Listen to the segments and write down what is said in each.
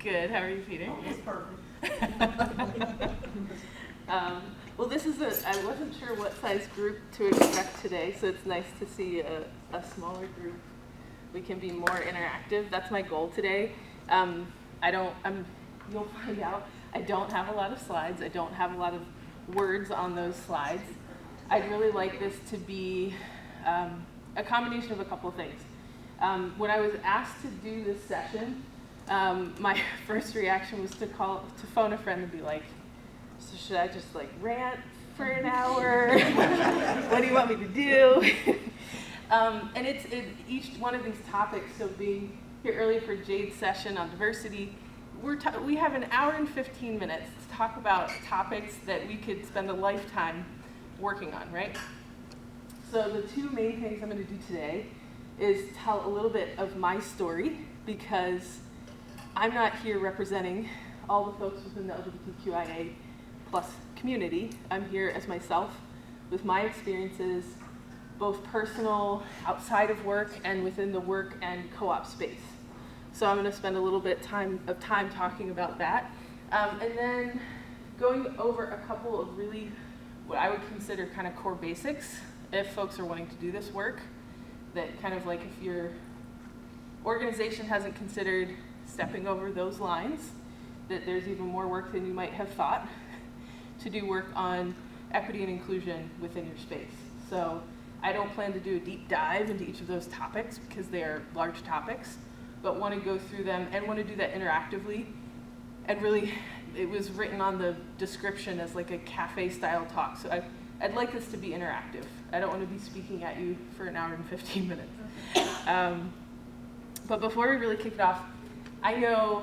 Good. How are you, Peter? Oh, it's perfect. Well, I wasn't sure what size group to expect today, so it's nice to see a smaller group. We can be more interactive. That's my goal today. You'll find out, I don't have a lot of slides. I don't have a lot of words on those slides. I'd really like this to be a combination of a couple of things. When I was asked to do this session, my first reaction was to phone a friend and be like, so should I just like rant for an hour? What do you want me to do? And each one of these topics, so being here earlier for Jade's session on diversity, we have an hour and 15 minutes to talk about topics that we could spend a lifetime working on, right? So the two main things I'm going to do today is tell a little bit of my story, because I'm not here representing all the folks within the LGBTQIA plus community. I'm here as myself with my experiences, both personal, outside of work, and within the work and co-op space. So I'm going to spend a little bit of time talking about that. And then going over a couple of really what I would consider kind of core basics if folks are wanting to do this work, that kind of like if your organization hasn't considered stepping over those lines, that there's even more work than you might have thought to do work on equity and inclusion within your space. So I don't plan to do a deep dive into each of those topics because they are large topics, but want to go through them and want to do that interactively. And really, it was written on the description as like a cafe style talk. So I'd like this to be interactive. I don't want to be speaking at you for an hour and 15 minutes. But before we really kick it off, I know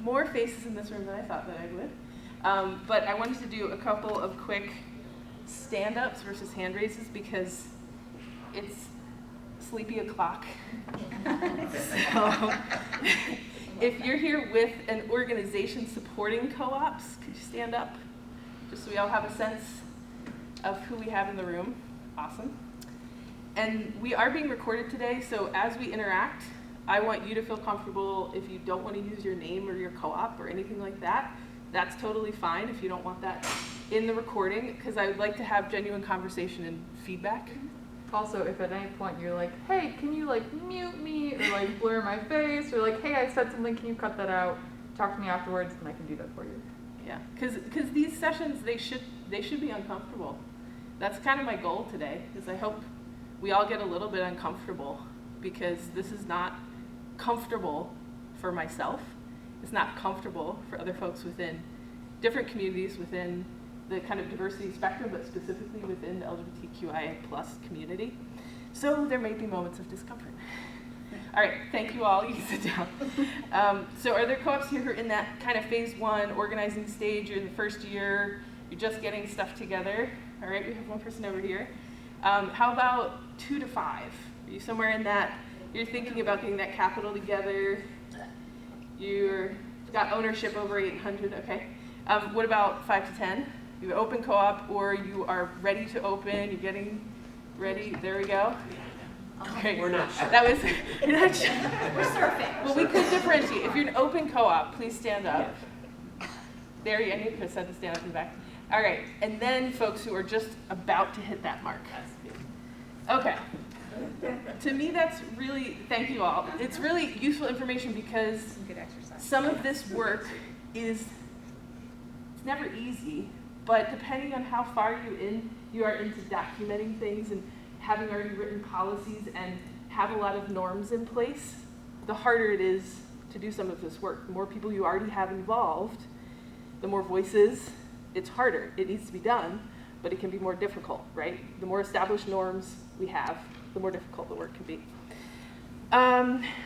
more faces in this room than I thought that I would. But I wanted to do a couple of quick stand-ups versus hand raises because it's sleepy o'clock. So if you're here with an organization supporting co-ops, could you stand up? Just so we all have a sense of who we have in the room. Awesome. And we are being recorded today, so as we interact, I want you to feel comfortable. If you don't want to use your name or your co-op or anything like that, that's totally fine if you don't want that in the recording, because I would like to have genuine conversation and feedback. Also, if at any point you're like, hey, can you like mute me or like blur my face, or like, hey, I said something, can you cut that out? Talk to me afterwards and I can do that for you. Yeah, because these sessions, they should be uncomfortable. That's kind of my goal today, is I hope we all get a little bit uncomfortable, because this is not comfortable for myself. It's not comfortable for other folks within different communities within the kind of diversity spectrum, but specifically within the LGBTQIA plus community. So there may be moments of discomfort. All right, thank you all. You can sit down. So are there co-ops here who are in that kind of phase one organizing stage? You're in the first year, you're just getting stuff together. All right, we have one person over here. How about 2 to 5? Are you somewhere in that? You're thinking about getting that capital together. You've got ownership over 800, okay. What about 5 to 10? You have open co-op, or you are ready to open, you're getting ready, there we go. Okay. We're not sure. That was, you're not sure. We're surfing. Well, we could differentiate. If you're an open co-op, please stand up. There you go, I knew Chris had to stand up in the back. All right, and then folks who are just about to hit that mark. Okay. To me, that's really, thank you all. It's really useful information because some of this work it's never easy, but depending on how far you are into documenting things and having already written policies and have a lot of norms in place, the harder it is to do some of this work. The more people you already have involved, the more voices, it's harder. It needs to be done, but it can be more difficult, right? The more established norms we have, the more difficult the work can be.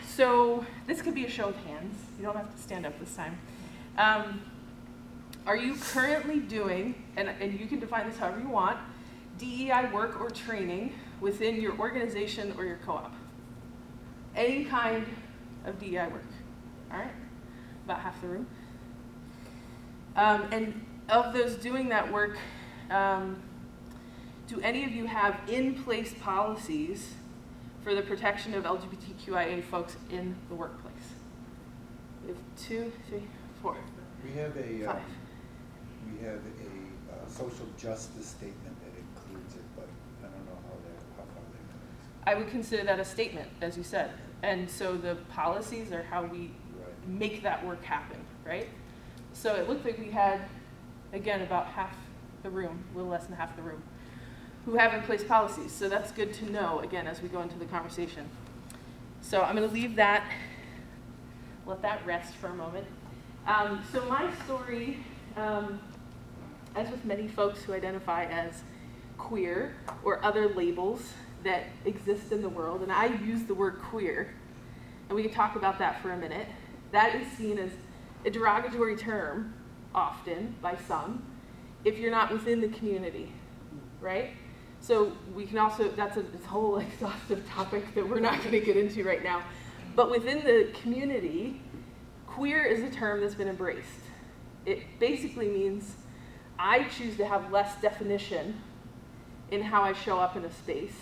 So this could be a show of hands. You don't have to stand up this time. Are you currently doing, and you can define this however you want, DEI work or training within your organization or your co-op? Any kind of DEI work, all right? About half the room. And of those doing that work, do any of you have in-place policies for the protection of LGBTQIA folks in the workplace? We have 2, 3, 4, We have a 5. Social justice statement that includes it, but I don't know how far that goes. I would consider that a statement, as you said. And so the policies are how we make that work happen, right? So it looked like we had, again, about half the room, a little less than half the room, who have in place policies. So that's good to know, again, as we go into the conversation. So I'm going to leave that, let that rest for a moment. So my story, as with many folks who identify as queer or other labels that exist in the world, and I use the word queer, and we can talk about that for a minute. That is seen as a derogatory term, often, by some, if you're not within the community, right? So we can also, that's a whole exhaustive topic that we're not going to get into right now. But within the community, queer is a term that's been embraced. It basically means I choose to have less definition in how I show up in a space.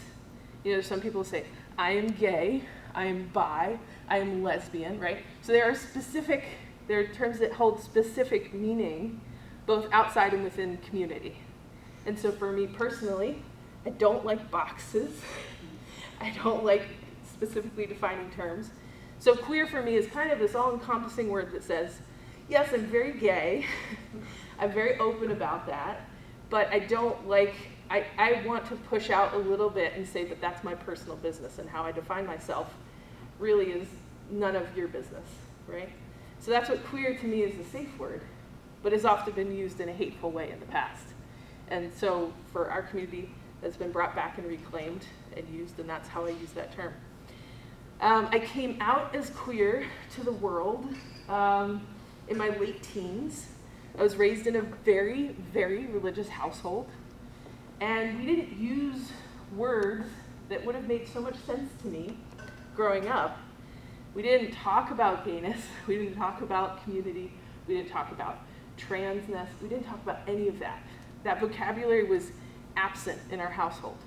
You know, some people say, I am gay, I am bi, I am lesbian, right? So there are terms that hold specific meaning, both outside and within community. And so for me personally, I don't like boxes. I don't like specifically defining terms. So queer for me is kind of this all-encompassing word that says, yes, I'm very gay. I'm very open about that, but I don't like, I want to push out a little bit and say that that's my personal business, and how I define myself really is none of your business, right? So that's what queer to me is a safe word, but has often been used in a hateful way in the past. And so for our community, that's been brought back and reclaimed and used, and that's how I use that term. I came out as queer to the world in my late teens. I was raised in a very, very religious household, and we didn't use words that would have made so much sense to me growing up. We didn't talk about gayness, we didn't talk about community, we didn't talk about transness, we didn't talk about any of that. That vocabulary was absent in our household.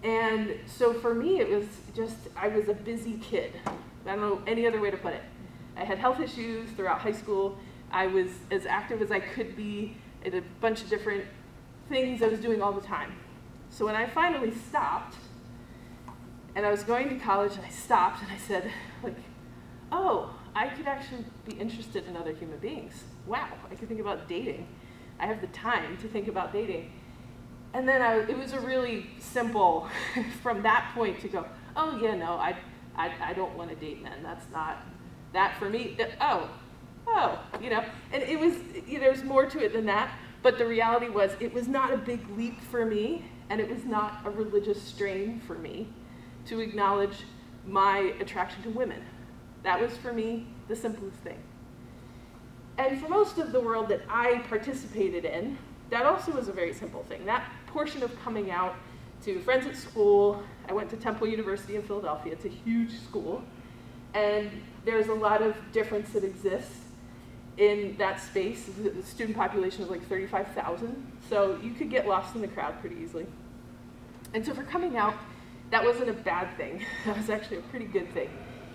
And so for me, it was just, I was a busy kid. I don't know any other way to put it. I had health issues throughout high school. I was as active as I could be in a bunch of different things I was doing all the time. So when I finally stopped, and I was going to college, and I stopped, and I said, like, oh, I could actually be interested in other human beings. Wow, I could think about dating. I have the time to think about dating. And then it was a really simple, from that point to go, oh yeah, no, I don't want to date men. That's not, that for me, you know. And it was, there's more to it than that, but the reality was it was not a big leap for me, and it was not a religious strain for me to acknowledge my attraction to women. That was for me the simplest thing. And for most of the world that I participated in, that also was a very simple thing. That portion of coming out to friends at school, I went to Temple University in Philadelphia. It's a huge school, and there's a lot of difference that exists in that space. The student population of like 35,000, so you could get lost in the crowd pretty easily. And so for coming out, that wasn't a bad thing. That was actually a pretty good thing.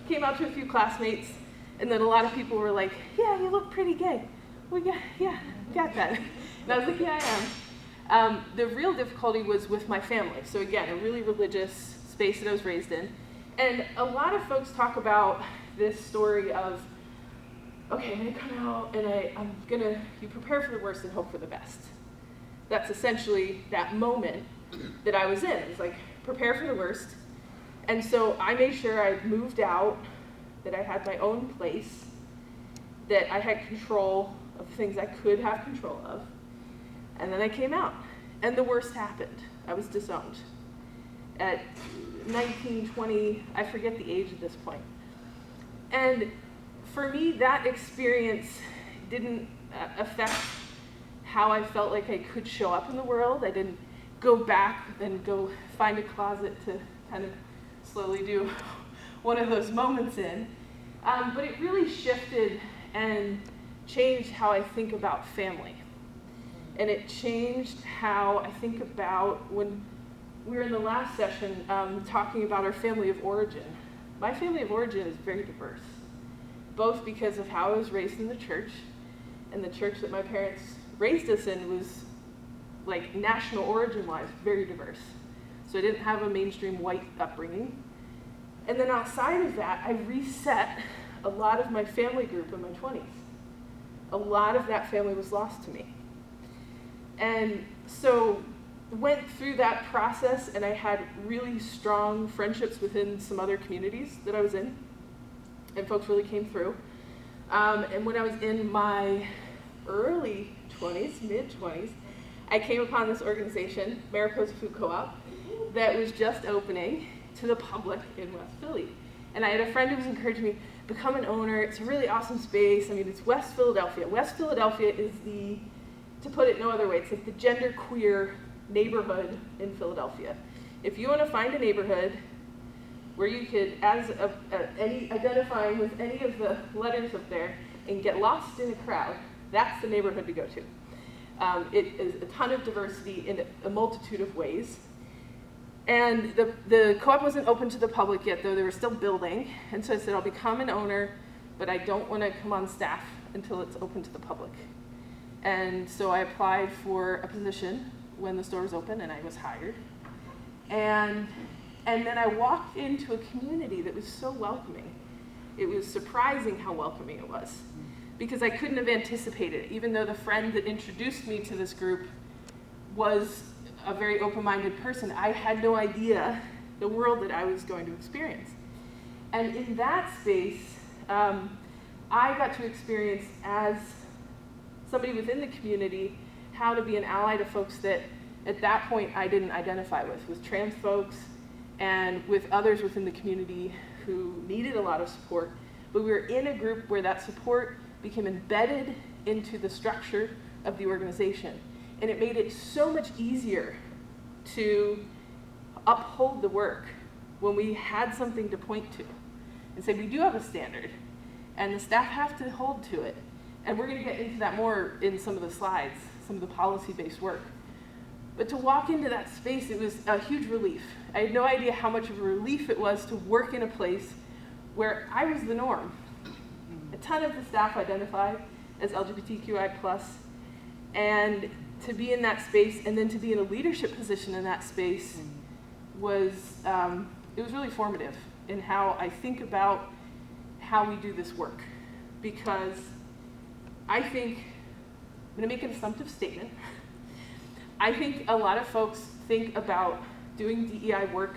Came out to a few classmates, and then a lot of people were like, yeah, you look pretty gay. Well, yeah, got that. And I was like, yeah, I am. The real difficulty was with my family. So again, a really religious space that I was raised in. And a lot of folks talk about this story of, okay, I'm gonna come out and you prepare for the worst and hope for the best. That's essentially that moment that I was in. It was like, prepare for the worst. And so I made sure I moved out, that I had my own place, that I had control of the things I could have control of. And then I came out, and the worst happened. I was disowned. At 19, 20, I forget the age at this point. And for me, that experience didn't affect how I felt like I could show up in the world. I didn't go back and go find a closet to kind of slowly do one of those moments in. But it really shifted and changed how I think about family. And it changed how I think about, when we were in the last session talking about our family of origin. My family of origin is very diverse. both because of how I was raised in the church, and the church that my parents raised us in was, like, national origin-wise, very diverse. So I didn't have a mainstream white upbringing. And then outside of that, I reset a lot of my family group in my 20s. A lot of that family was lost to me. And so went through that process, and I had really strong friendships within some other communities that I was in, and folks really came through. And when I was in my early 20s, mid-20s, I came upon this organization, Mariposa Food Co-op, that was just opening to the public in West Philly. And I had a friend who was encouraging me, become an owner. It's a really awesome space. I mean, it's West Philadelphia. West Philadelphia is the, to put it no other way, it's like the genderqueer neighborhood in Philadelphia. If you want to find a neighborhood where you could, identifying with any of the letters up there and get lost in a crowd, that's the neighborhood to go to. It is a ton of diversity in a multitude of ways. And the co-op wasn't open to the public yet, though they were still building. And so I said, I'll become an owner, but I don't want to come on staff until it's open to the public. And so I applied for a position when the store was open, and I was hired. And then I walked into a community that was so welcoming. It was surprising how welcoming it was, because I couldn't have anticipated it, even though the friend that introduced me to this group was a very open-minded person. I had no idea the world that I was going to experience. And in that space, I got to experience, as somebody within the community, how to be an ally to folks that at that point I didn't identify with trans folks and with others within the community who needed a lot of support. But we were in a group where that support became embedded into the structure of the organization. And it made it so much easier to uphold the work when we had something to point to and say, we do have a standard, and the staff have to hold to it. And we're going to get into that more in some of the slides, some of the policy-based work. But to walk into that space, it was a huge relief. I had no idea how much of a relief it was to work in a place where I was the norm. A ton of the staff identified as LGBTQI+, and to be in that space and then to be in a leadership position in that space was, it was really formative in how I think about how we do this work. Because I think, I'm gonna make an assumptive statement. I think a lot of folks think about doing DEI work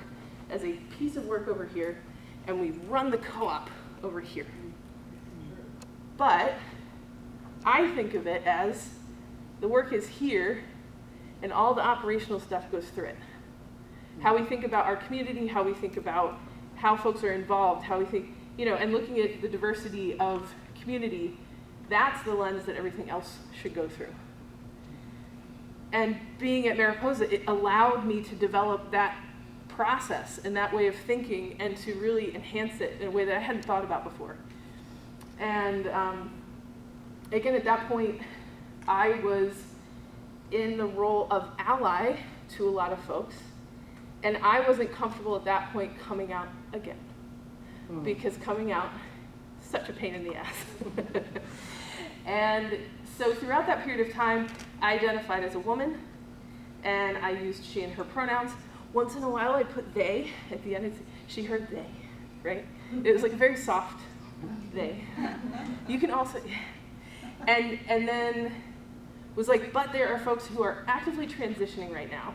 as a piece of work over here, and we run the co-op over here. But I think of it as the work is here, and all the operational stuff goes through it. How we think about our community, how we think about how folks are involved, how we think, and looking at the diversity of community, that's the lens that everything else should go through. And being at Mariposa, it allowed me to develop that process and that way of thinking and to really enhance it in a way that I hadn't thought about before. And again, at that point, I was in the role of ally to a lot of folks, and I wasn't comfortable at that point coming out again, because coming out is such a pain in the ass. And so throughout that period of time, I identified as a woman, and I used she and her pronouns. Once in a while, I put they at the end. It's she, her, they, right? It was like a very soft they. You can also, and then was like, but there are folks who are actively transitioning right now,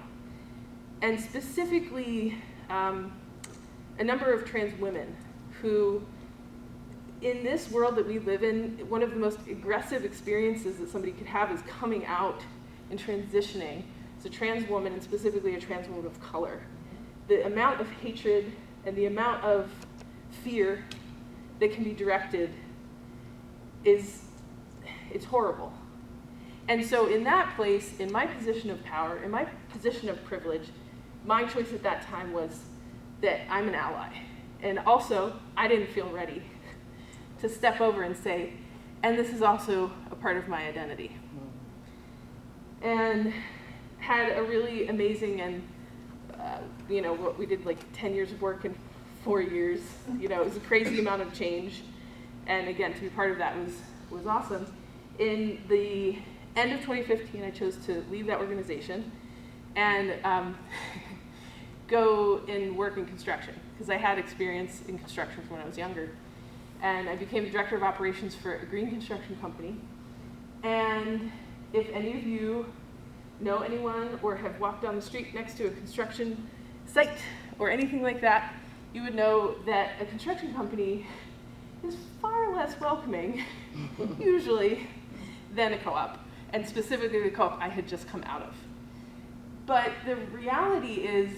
and specifically a number of trans women who, in this world that we live in, one of the most aggressive experiences that somebody could have is coming out and transitioning. As a trans woman, and specifically a trans woman of color, the amount of hatred and the amount of fear that can be directed it's horrible. And so in that place, in my position of power, in my position of privilege, my choice at that time was that I'm an ally. And also, I didn't feel ready to step over and say, and this is also a part of my identity. And had a really amazing and, what we did like 10 years of work in 4 years. It was a crazy amount of change. And again, to be part of that was awesome. In the end of 2015, I chose to leave that organization and go and work in construction, because I had experience in construction from when I was younger. And I became the director of operations for a green construction company. And if any of you know anyone or have walked down the street next to a construction site or anything like that, you would know that a construction company is far less welcoming, usually, than a co-op, and specifically the co-op I had just come out of. But the reality is,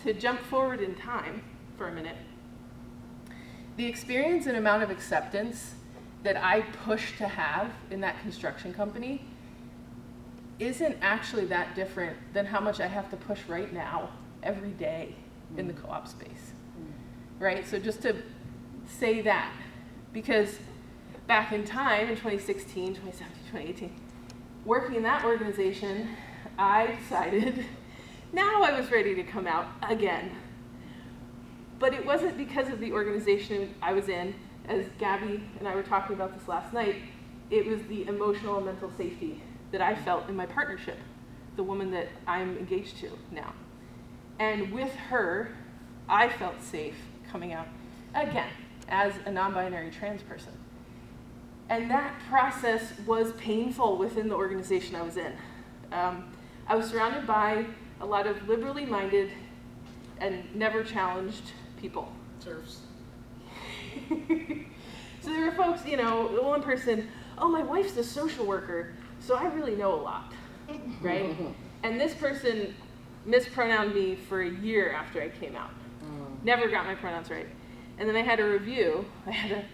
to jump forward in time for a minute, the experience and amount of acceptance that I pushed to have in that construction company isn't actually that different than how much I have to push right now, every day, in the co-op space, right? So just to say that, because back in time, in 2016, 2017, 2018, working in that organization, I decided now I was ready to come out again. But it wasn't because of the organization I was in. As Gabby and I were talking about this last night, it was the emotional and mental safety that I felt in my partnership, the woman that I'm engaged to now. And with her, I felt safe coming out again as a non-binary trans person. And that process was painful within the organization I was in. I was surrounded by a lot of liberally minded and never challenged people. Serfs. So there were folks, you know, one person, oh, my wife's a social worker, so I really know a lot, right? And this person mispronounced me for a year after I came out. Never got my pronouns right. And then I had a review. I had a,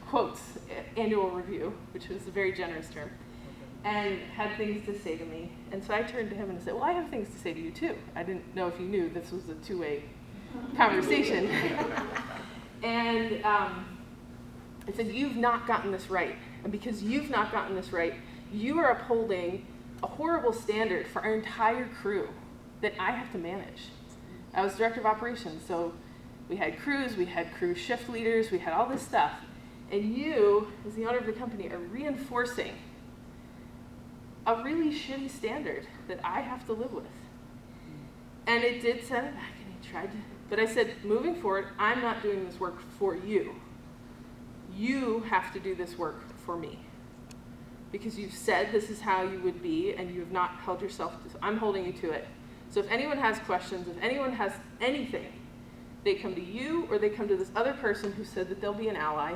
quotes, annual review, which was a very generous term, and had things to say to me. And so I turned to him and said, well, I have things to say to you too. I didn't know if you knew this was a two-way conversation. And I said, you've not gotten this right. And because you've not gotten this right, you are upholding a horrible standard for our entire crew that I have to manage. I was director of operations, so we had crews, we had crew shift leaders, we had all this stuff. And you, as the owner of the company, are reinforcing a really shitty standard that I have to live with. And it did send it back, and he tried to, but I said, moving forward, I'm not doing this work for you. You have to do this work for me. Because you've said this is how you would be, and you have not held yourself to, I'm holding you to it. So if anyone has questions, if anyone has anything, they come to you or they come to this other person who said that they'll be an ally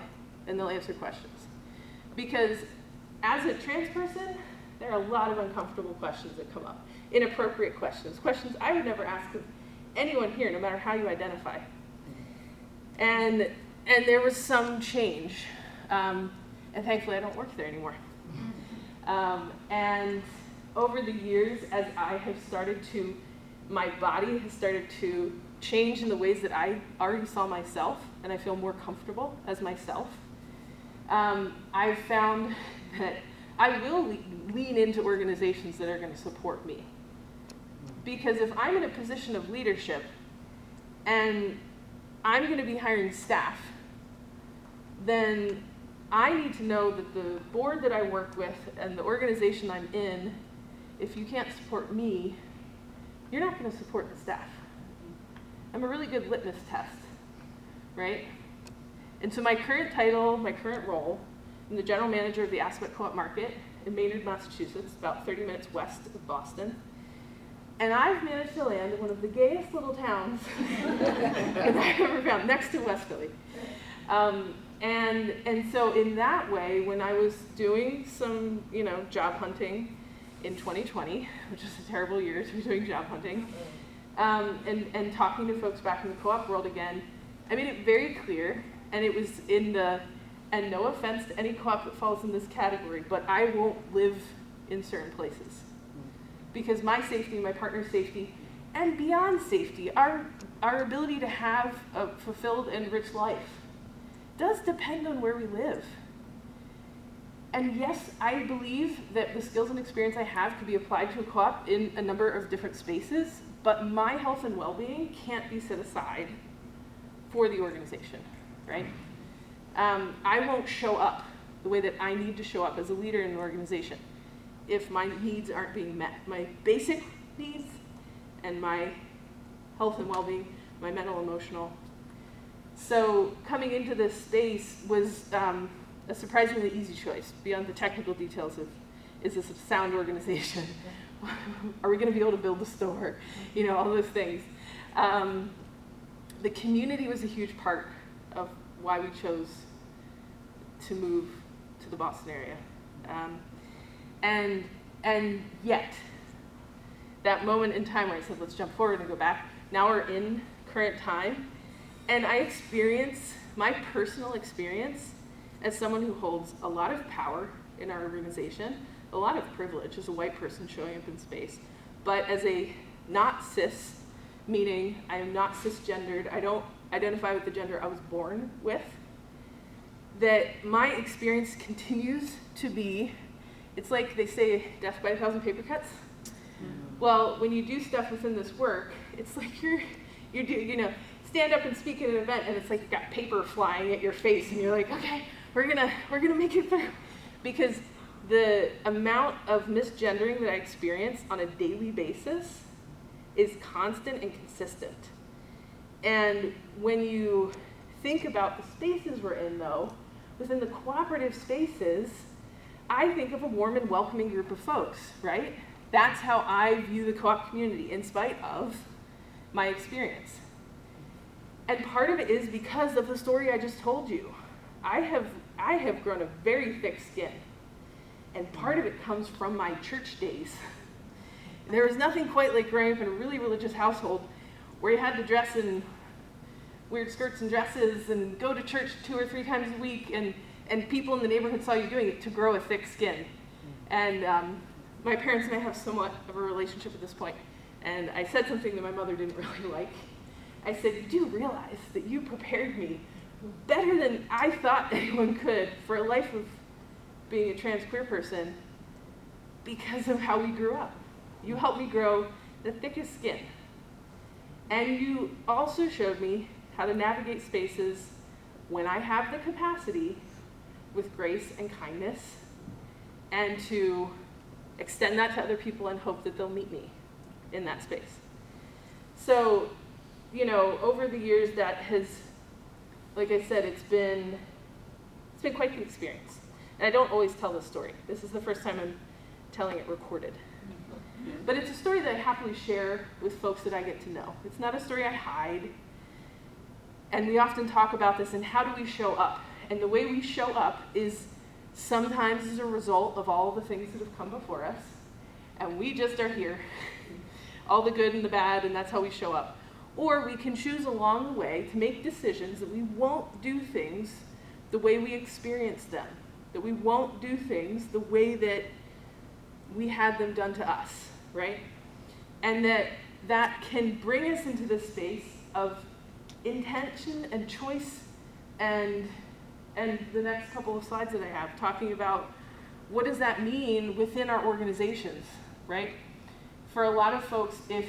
and they'll answer questions. Because as a trans person, there are a lot of uncomfortable questions that come up. Inappropriate questions, questions I would never ask of anyone here, no matter how you identify. And there was some change. And thankfully I don't work there anymore. And over the years, as I have started to, my body has started to change in the ways that I already saw myself, and I feel more comfortable as myself. I've found that I will lean into organizations that are going to support me. Because if I'm in a position of leadership and I'm going to be hiring staff, then I need to know that the board that I work with and the organization I'm in, if you can't support me, you're not going to support the staff. I'm a really good litmus test, right? And so my current title, my current role, I'm the general manager of the Aspect Co-op Market in Maynard, Massachusetts, about 30 minutes west of Boston. And I've managed to land in one of the gayest little towns that I've ever found, next to West Philly. And so in that way, when I was doing some, job hunting in 2020, which was a terrible year to be doing job hunting, and talking to folks back in the co-op world again, I made it very clear, and it was in the, and no offense to any co-op that falls in this category, but I won't live in certain places. Because my safety, my partner's safety, and beyond safety, our ability to have a fulfilled and rich life does depend on where we live. And yes, I believe that the skills and experience I have could be applied to a co-op in a number of different spaces, but my health and well-being can't be set aside for the organization, right? I won't show up the way that I need to show up as a leader in an organization if my needs aren't being met. My basic needs and my health and well-being, my mental, emotional. So coming into this space was a surprisingly easy choice, beyond the technical details of, is this a sound organization? Are we going to be able to build a store? You know, all those things. The community was a huge part of why we chose to move to the Boston area. And yet, that moment in time where I said, let's jump forward and go back, now we're in current time, and I experience, my personal experience, as someone who holds a lot of power in our organization, a lot of privilege as a white person showing up in space, but as a not cis, meaning I am not cisgendered, I don't identify with the gender I was born with, that my experience continues to be, it's like they say, death by 1,000 paper cuts. Well, when you do stuff within this work, it's like you stand up and speak at an event, and it's like you've got paper flying at your face, and you're like, okay, we're gonna make it through, because the amount of misgendering that I experience on a daily basis is constant and consistent. And when you think about the spaces we're in, though, within the cooperative spaces, I think of a warm and welcoming group of folks, right? That's how I view the co-op community, in spite of my experience. And part of it is because of the story I just told you. I have grown a very thick skin. And part of it comes from my church days. There was nothing quite like growing up in a really religious household where you had to dress in weird skirts and dresses and go to church 2 or 3 times a week, and people in the neighborhood saw you doing it, to grow a thick skin. And my parents and I have somewhat of a relationship at this point. And I said something that my mother didn't really like. I said, you do realize that you prepared me better than I thought anyone could for a life of being a trans queer person because of how we grew up. You helped me grow the thickest skin. And you also showed me how to navigate spaces when I have the capacity with grace and kindness, and to extend that to other people and hope that they'll meet me in that space. So, over the years that has, like I said, it's been quite the experience. And I don't always tell this story. This is the first time I'm telling it recorded. But it's a story that I happily share with folks that I get to know. It's not a story I hide. And we often talk about this and how do we show up? And the way we show up is sometimes as a result of all the things that have come before us. And we just are here. All the good and the bad, and that's how we show up. Or we can choose along the way to make decisions that we won't do things the way we experience them. That we won't do things the way that we had them done to us, right? And that can bring us into this space of intention and choice, and the next couple of slides that I have, talking about what does that mean within our organizations, right? For a lot of folks, if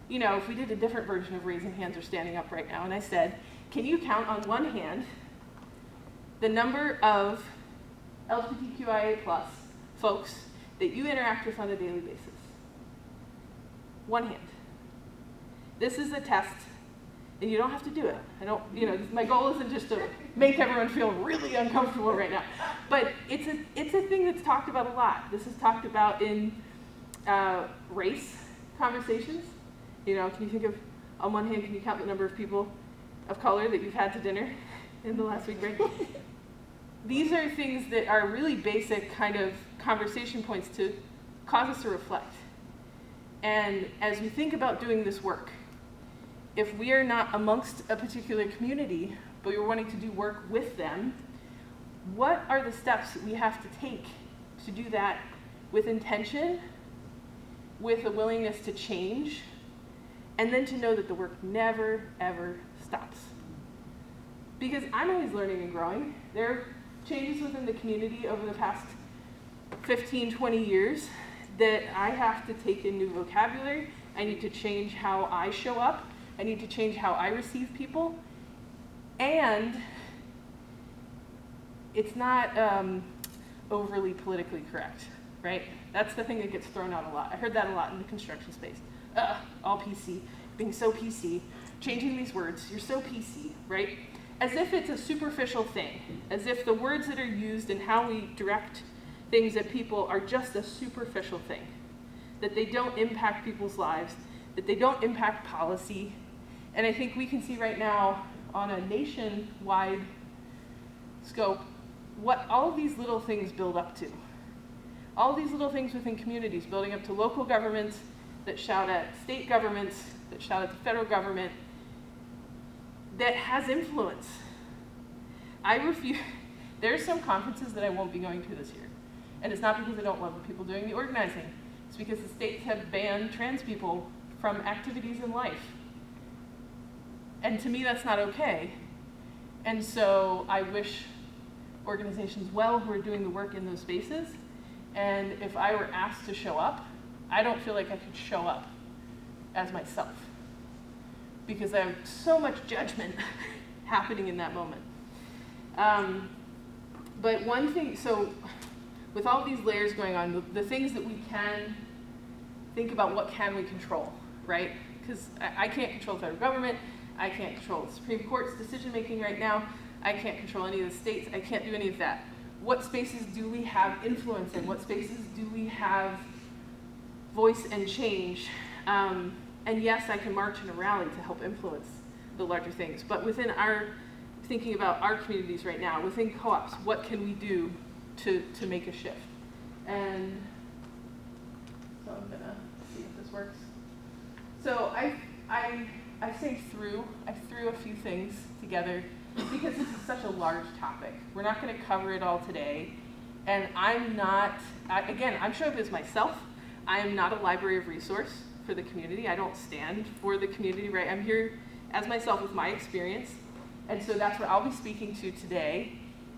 we did a different version of raising hands or standing up right now, and I said, can you count on one hand the number of LGBTQIA+ folks that you interact with on a daily basis? One hand. This is a test, and you don't have to do it. My goal isn't just to make everyone feel really uncomfortable right now, but it's a thing that's talked about a lot. This is talked about in race conversations. Can you think of, on one hand, can you count the number of people of color that you've had to dinner in the last week, right? These are things that are really basic kind of conversation points to cause us to reflect. And as we think about doing this work, if we are not amongst a particular community, but you're wanting to do work with them, what are the steps that we have to take to do that with intention, with a willingness to change, and then to know that the work never, ever stops? Because I'm always learning and growing. There are changes within the community over the past 15, 20 years that I have to take in new vocabulary. I need to change how I show up. I need to change how I receive people. And overly politically correct, right? That's the thing that gets thrown out a lot. I heard that a lot in the construction space. All PC, being so PC, changing these words, you're so PC, right? As if it's a superficial thing, as if the words that are used and how we direct things at people are just a superficial thing, that they don't impact people's lives, that they don't impact policy. And I think we can see right now on a nationwide scope what all of these little things build up to. All of these little things within communities, building up to local governments that shout at state governments, that shout at the federal government, that has influence. I refuse, there's some conferences that I won't be going to this year. And it's not because I don't love the people doing the organizing. It's because the states have banned trans people from activities in life. And to me, that's not okay. And so I wish organizations well who are doing the work in those spaces. And if I were asked to show up, I don't feel like I could show up as myself, because I have so much judgment happening in that moment. But one thing, so with all these layers going on, the things that we can think about, what can we control, right? Because I can't control the federal government, I can't control the Supreme Court's decision making right now, I can't control any of the states, I can't do any of that. What spaces do we have influence in? What spaces do we have voice and change? And yes, I can march in a rally to help influence the larger things, but within our, thinking about our communities right now, within co-ops, what can we do to make a shift? And so I'm gonna see if this works. So I threw a few things together because this is such a large topic. We're not gonna cover it all today. And I'm showing up as myself. I am not a library of resource for the community. I don't stand for the community, right? I'm here as myself with my experience. And so that's what I'll be speaking to today.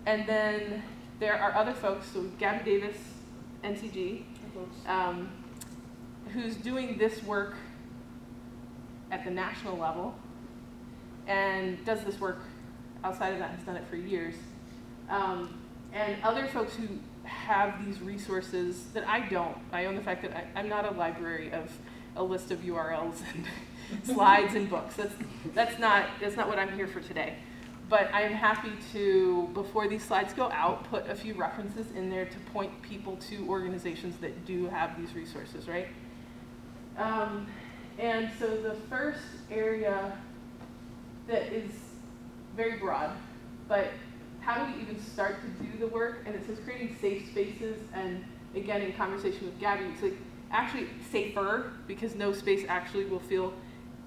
And then there are other folks, so Gabby Davis, NCG, who's doing this work at the national level and does this work outside of that, has done it for years. And other folks who have these resources that I don't. I own the fact that I'm not a library of a list of URLs and slides and books. That's not what I'm here for today. But I'm happy to, before these slides go out, put a few references in there to point people to organizations that do have these resources, right? And so the first area that is very broad, but how do we even start to do the work? And it says creating safe spaces, and again, in conversation with Gabby, it's like actually safer, because no space actually will feel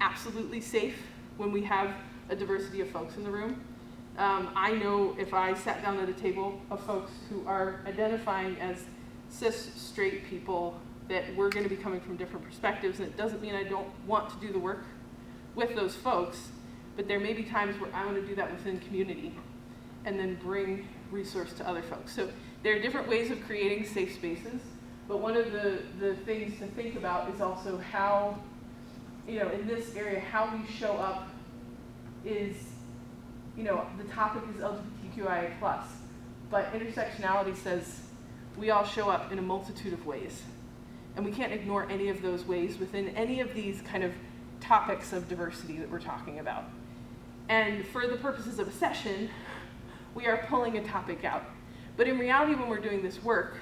absolutely safe when we have a diversity of folks in the room. I know if I sat down at a table of folks who are identifying as cis straight people, that we're going to be coming from different perspectives, and it doesn't mean I don't want to do the work with those folks, but there may be times where I want to do that within community and then bring resource to other folks. So there are different ways of creating safe spaces, but one of the things to think about is also how, in this area, how we show up is, the topic is LGBTQIA+, but intersectionality says we all show up in a multitude of ways. And we can't ignore any of those ways within any of these kind of topics of diversity that we're talking about. And for the purposes of a session, we are pulling a topic out. But in reality, when we're doing this work,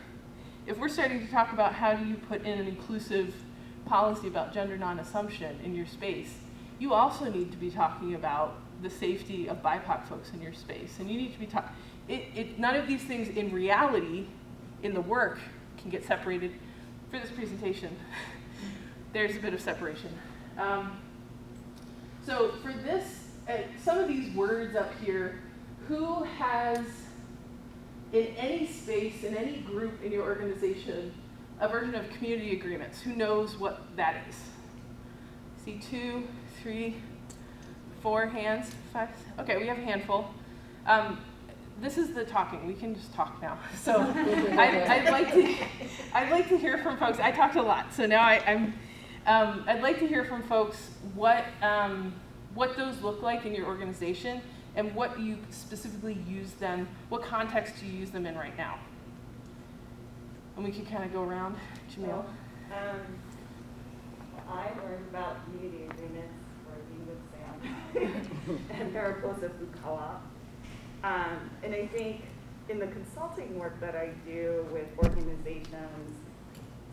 if we're starting to talk about how do you put in an inclusive policy about gender non-assumption in your space, you also need to be talking about the safety of BIPOC folks in your space. And you need to be none of these things in reality, in the work, can get separated. For this presentation, there's a bit of separation. So for this, some of these words up here, who has, in any space, in any group in your organization, a version of community agreements? Who knows what that is? See 2, 3, 4 hands, 5. Okay, we have a handful. This is the talking. We can just talk now. So I'd like to hear from folks. I talked a lot, so now I'd like to hear from folks what those look like in your organization and what you specifically use them, what context do you use them in right now? And we could kind of go around. Jamil. I learned about community agreements working with Sam and Mariposa Food Co-op. And I think in the consulting work that I do with organizations,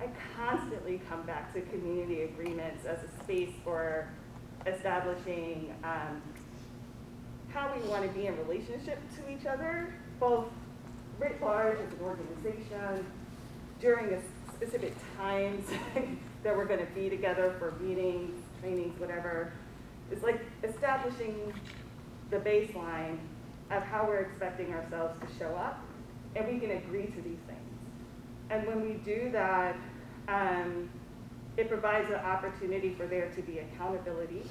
I constantly come back to community agreements as a space for establishing how we want to be in relationship to each other, both writ large as an organization, during a specific times that we're going to be together for meetings, trainings, whatever. It's like establishing the baseline of how we're expecting ourselves to show up, and we can agree to these things. And when we do that, it provides an opportunity for there to be accountability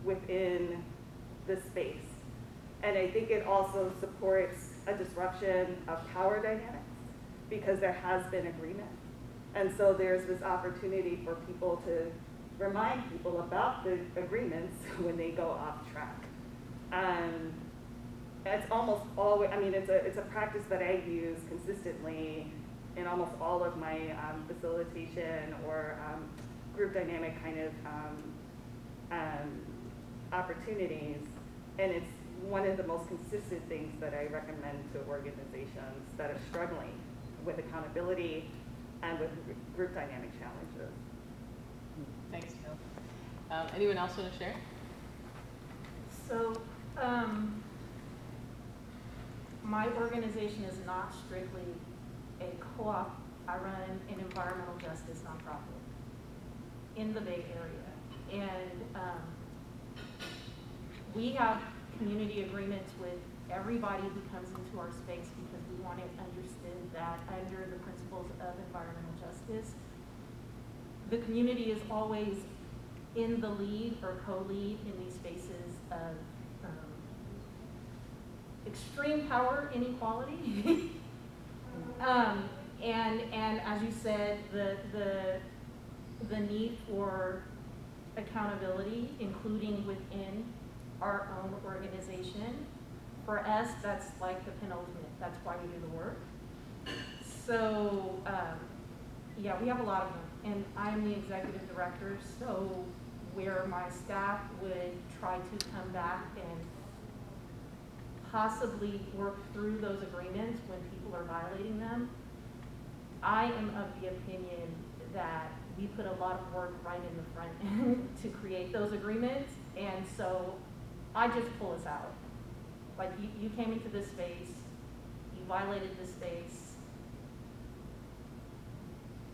within the space. And I think it also supports a disruption of power dynamics because there has been agreement. And so there's this opportunity for people to remind people about the agreements when they go off track. It's almost always, I mean, it's a practice that I use consistently in almost all of my facilitation or group dynamic kind of opportunities. And it's one of the most consistent things that I recommend to organizations that are struggling with accountability and with group dynamic challenges. Thanks, Jill. Anyone else want to share? So, my organization is not strictly a co-op. I run an environmental justice nonprofit in the Bay Area. And we have community agreements with everybody who comes into our space because we want it understood that under the principles of environmental justice, the community is always in the lead or co-lead in these spaces of extreme power inequality. And as you said, the need for accountability, including within our own organization. For us, that's like the penultimate. That's why we do the work. So, yeah, we have a lot of them. And I'm the executive director, so where my staff would try to come back and possibly work through those agreements when people are violating them, I am of the opinion that we put a lot of work right in the front end to create those agreements, and so I just pull us out. Like, you came into this space, you violated this space.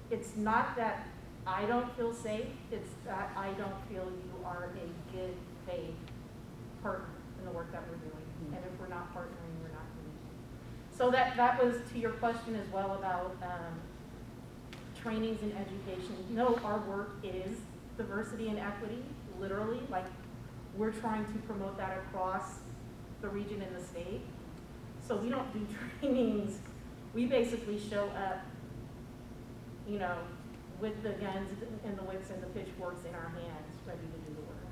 It's not that I don't feel safe, it's that I don't feel you are a good faith partner in the work that we're doing. And if we're not partnering, we're not doing it. So that was to your question as well about trainings and education. You know, our work is diversity and equity, literally. Like, we're trying to promote that across the region and the state. So we don't do trainings. We basically show up, you know, with the guns and the whips and the pitchforks in our hands, ready to do the work.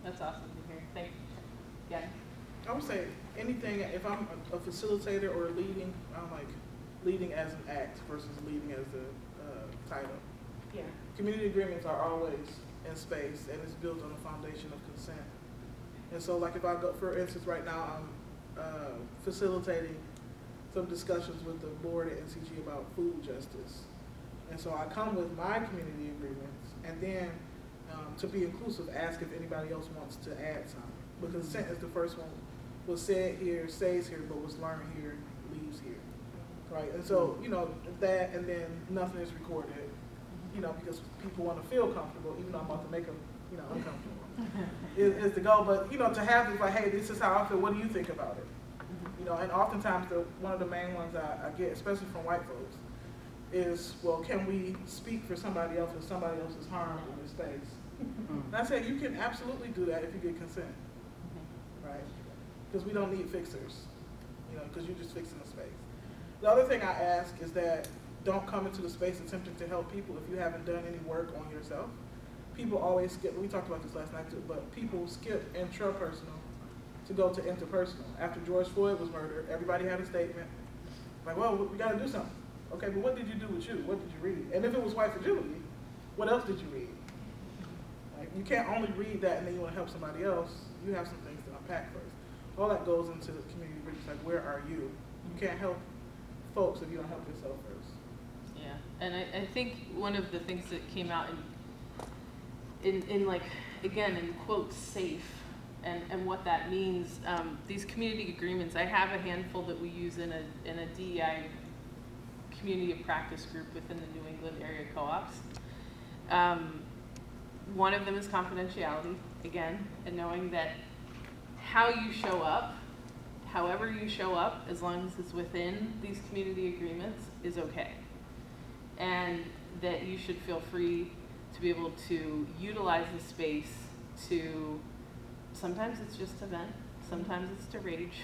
That's awesome to hear. Thank you. Yeah. I would say anything, if I'm a facilitator or leading, I'm like leading as an act versus leading as a title. Yeah. Community agreements are always in space, and it's built on a foundation of consent. And so, like, if I go, for instance, right now I'm facilitating some discussions with the board at NCG about food justice. And so I come with my community agreements, and then to be inclusive, ask if anybody else wants to add something. Because consent is the first one, was said here, stays here, but was learned here, leaves here, right? And so, you know, that, and then nothing is recorded, you know, because people want to feel comfortable, even though I'm about to make them, you know, uncomfortable, is the goal. But, you know, to have this, like, hey, this is how I feel, what do you think about it? You know, and oftentimes one of the main ones I get, especially from white folks, is, well, can we speak for somebody else if somebody else is harmed in this space? And I say, you can absolutely do that if you get consent, right? Because we don't need fixers, you know, because you're just fixing the space. The other thing I ask is that don't come into the space attempting to help people if you haven't done any work on yourself. People always skip, we talked about this last night too, but people skip intrapersonal to go to interpersonal. After George Floyd was murdered, everybody had a statement, like, well, we gotta do something. Okay, but what did you do with you? What did you read? And if it was white fragility, what else did you read? Like, you can't only read that and then you wanna help somebody else. You have some things to unpack first. All that goes into the community reach, like, where are you? You can't help folks if you don't help yourself first. Yeah, and I think one of the things that came out in like, again, in quotes, safe, and what that means, these community agreements, I have a handful that we use in a DEI community of practice group within the New England area co-ops. One of them is confidentiality, again, and knowing that how you show up, however you show up, as long as it's within these community agreements, is okay. And that you should feel free to be able to utilize the space to, sometimes it's just to vent, sometimes it's to rage,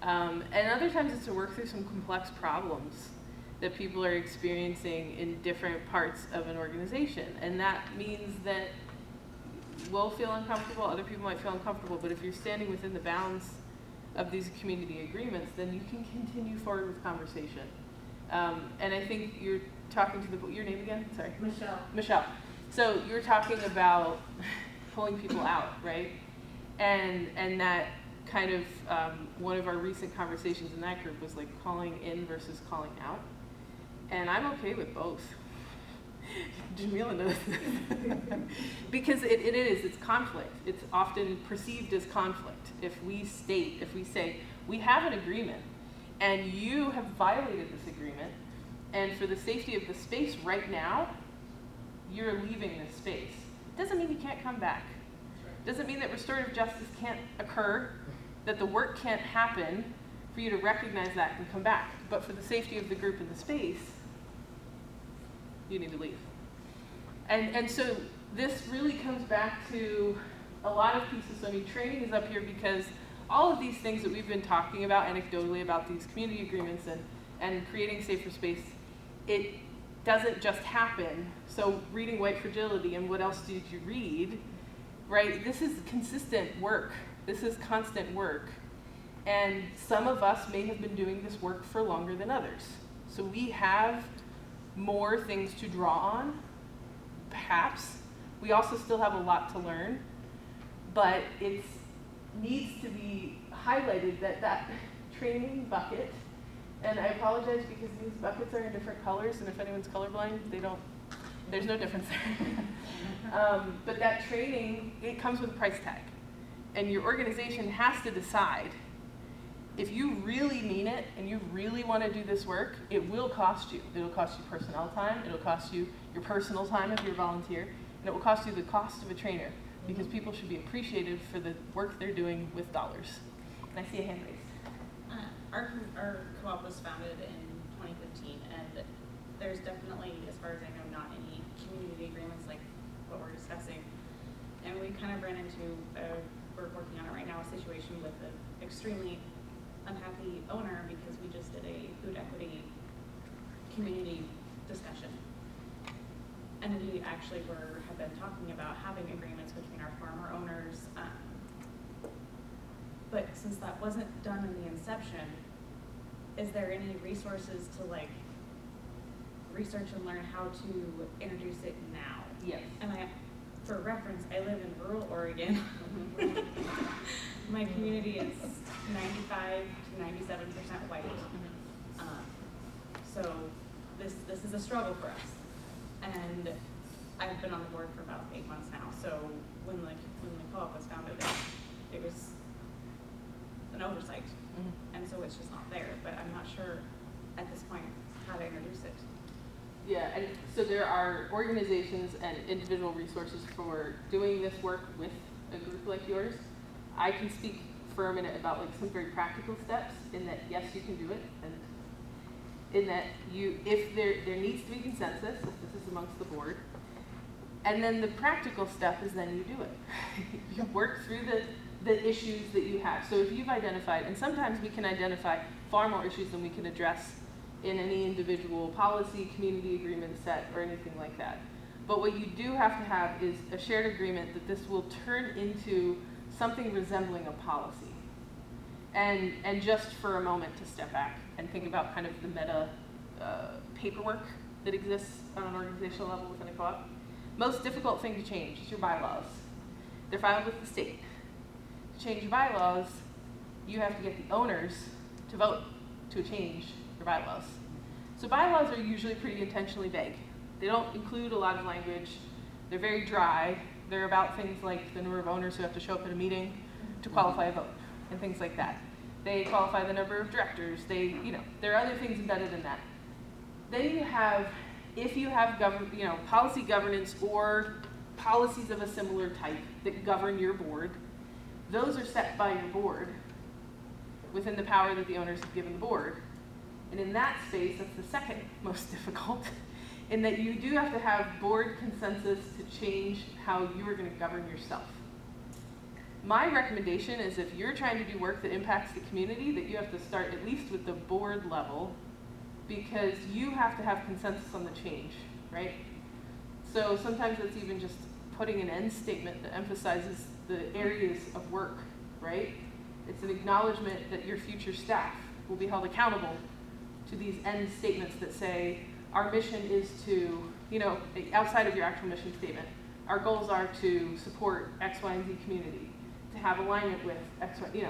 and other times it's to work through some complex problems that people are experiencing in different parts of an organization. And that means that we'll feel uncomfortable, other people might feel uncomfortable, but if you're standing within the bounds of these community agreements, then you can continue forward with conversation. And I think you're talking to your name again? Sorry. Michelle. So you're talking about pulling people out, right? And that kind of, one of our recent conversations in that group was like calling in versus calling out. And I'm okay with both. Jamila knows this. Because it's conflict. It's often perceived as conflict. If we say, we have an agreement and you have violated this agreement, and for the safety of the space right now, you're leaving this space. Doesn't mean you can't come back. Doesn't mean that restorative justice can't occur, that the work can't happen for you to recognize that and come back. But for the safety of the group in the space, you need to leave. And so this really comes back to a lot of pieces. So I mean, training is up here because all of these things that we've been talking about anecdotally about these community agreements and creating safer space, it doesn't just happen. So reading White Fragility and what else did you read, right? This is consistent work. This is constant work. And some of us may have been doing this work for longer than others. So we have more things to draw on, perhaps. We also still have a lot to learn, but it needs to be highlighted that training bucket, and I apologize because these buckets are in different colors, and if anyone's colorblind, there's no difference there. But that training, it comes with a price tag, and your organization has to decide if you really mean it and you really want to do this work, it will cost you. It'll cost you personnel time, it'll cost you your personal time if you're a volunteer, and it will cost you the cost of a trainer, because people should be appreciated for the work they're doing with dollars. And I see a hand raised. Our co-op was founded in 2015, and there's definitely, as far as I know, not any community agreements like what we're discussing. And we kind of ran into, we're working on it right now, a situation with an extremely unhappy owner because we just did a food equity community discussion. And we actually have been talking about having agreements between our farmer owners. But since that wasn't done in the inception, is there any resources to like research and learn how to introduce it now? Yes. And for reference, I live in rural Oregon. My community is 95 to 97% white. So this is a struggle for us. And I've been on the board for about 8 months now. So when the co-op was founded, it was an oversight. And so it's just not there. But I'm not sure at this point how to introduce it. Yeah, and so there are organizations and individual resources for doing this work with a group like yours. I can speak for a minute about like some very practical steps in that, yes, you can do it, and in that if there needs to be consensus, if this is amongst the board, and then the practical step is then you do it. You work through the issues that you have. So if you've identified, and sometimes we can identify far more issues than we can address in any individual policy, community agreement set, or anything like that. But what you do have to have is a shared agreement that this will turn into something resembling a policy. And just for a moment to step back and think about kind of the meta paperwork that exists on an organizational level within a co-op. Most difficult thing to change is your bylaws. They're filed with the state. To change your bylaws, you have to get the owners to vote to change your bylaws. So bylaws are usually pretty intentionally vague. They don't include a lot of language. They're very dry. They're about things like the number of owners who have to show up at a meeting to qualify a vote and things like that. They qualify the number of directors. There are other things embedded in that. Then you have, if you have policy governance or policies of a similar type that govern your board, those are set by your board within the power that the owners have given the board. And in that space, that's the second most difficult, in that you do have to have board consensus to change how you are going to govern yourself. My recommendation is if you're trying to do work that impacts the community, that you have to start at least with the board level, because you have to have consensus on the change, right? So sometimes it's even just putting an end statement that emphasizes the areas of work, right? It's an acknowledgement that your future staff will be held accountable to these end statements that say, our mission is to, outside of your actual mission statement, our goals are to support X, Y, and Z community, to have alignment with X, Y,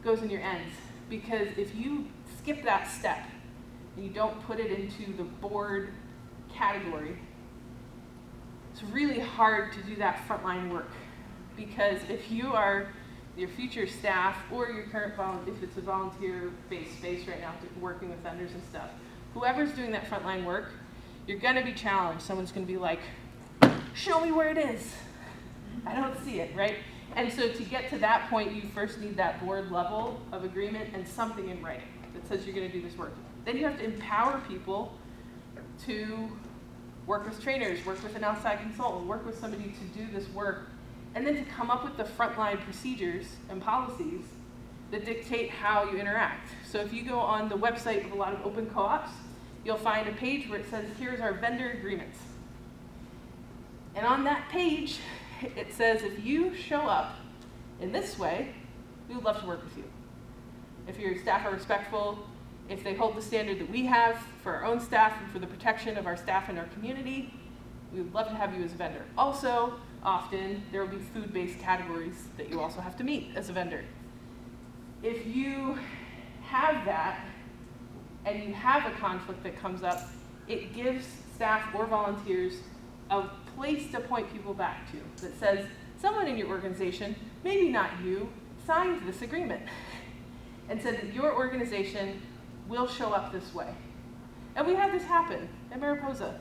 goes in your ends. Because if you skip that step and you don't put it into the board category, it's really hard to do that frontline work. Because if you are your future staff or your current if it's a volunteer-based space right now, working with vendors and stuff, whoever's doing that frontline work, you're going to be challenged. Someone's going to be like, show me where it is. I don't see it, right? And so to get to that point, you first need that board level of agreement and something in writing that says you're going to do this work. Then you have to empower people to work with trainers, work with an outside consultant, work with somebody to do this work, and then to come up with the frontline procedures and policies that dictate how you interact. So if you go on the website of a lot of open co-ops, you'll find a page where it says, here's our vendor agreements. And on that page, it says, if you show up in this way, we would love to work with you. If your staff are respectful, if they hold the standard that we have for our own staff and for the protection of our staff and our community, we would love to have you as a vendor. Also, often, there will be food-based categories that you also have to meet as a vendor. If you have that, and you have a conflict that comes up, it gives staff or volunteers a place to point people back to that says, someone in your organization, maybe not you, signed this agreement and said that your organization will show up this way. And we had this happen in Mariposa.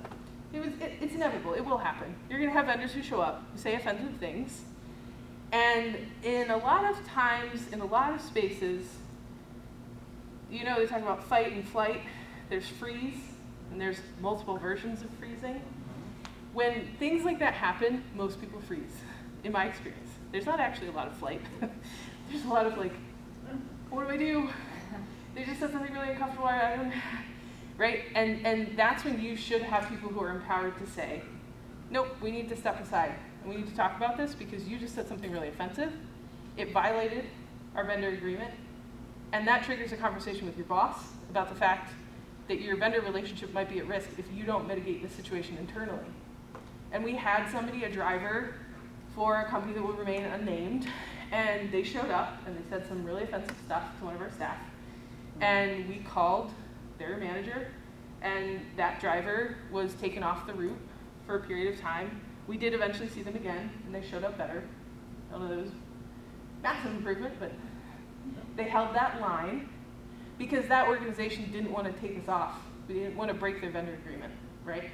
It's inevitable, it will happen. You're gonna have vendors who show up, who say offensive things, and in a lot of times, in a lot of spaces, they talk about fight and flight, there's freeze, and there's multiple versions of freezing. When things like that happen, most people freeze, in my experience. There's not actually a lot of flight. There's a lot of like, what do I do? They just said something really uncomfortable, I don't, right? And that's when you should have people who are empowered to say, nope, we need to step aside, and we need to talk about this because you just said something really offensive. It violated our vendor agreement, and that triggers a conversation with your boss about the fact that your vendor relationship might be at risk if you don't mitigate the situation internally. And we had somebody, a driver for a company that will remain unnamed, and they showed up and they said some really offensive stuff to one of our staff. And we called their manager, and that driver was taken off the route for a period of time. We did eventually see them again, and they showed up better. I don't know, there was massive improvement, but they held that line because that organization didn't want to take us off. We didn't want to break their vendor agreement, right?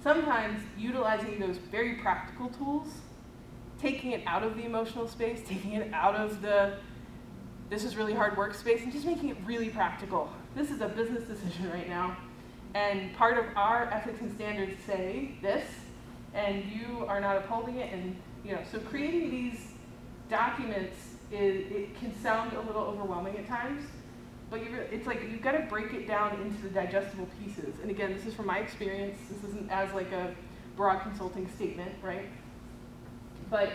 Sometimes utilizing those very practical tools, taking it out of the emotional space, taking it out of the this is really hard work space, and just making it really practical. This is a business decision right now, and part of our ethics and standards say this, and you are not upholding it, and so creating these documents, it can sound a little overwhelming at times, but it's like you've got to break it down into the digestible pieces. And again, this is from my experience. This isn't as like a broad consulting statement, right? But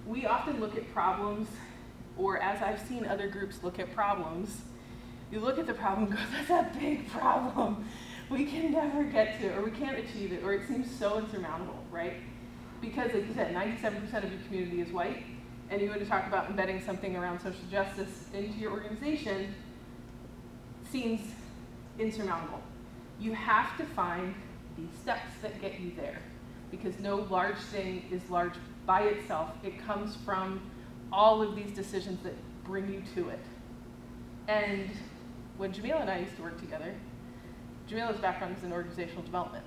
we often look at problems, or as I've seen other groups look at problems, you look at the problem and go, that's a big problem. We can never get to it, or we can't achieve it, or it seems so insurmountable, right? Because like you said, 97% of your community is white, and you want to talk about embedding something around social justice into your organization seems insurmountable. You have to find the steps that get you there, because no large thing is large by itself. It comes from all of these decisions that bring you to it. And when Jamila and I used to work together, Jamila's background is in organizational development.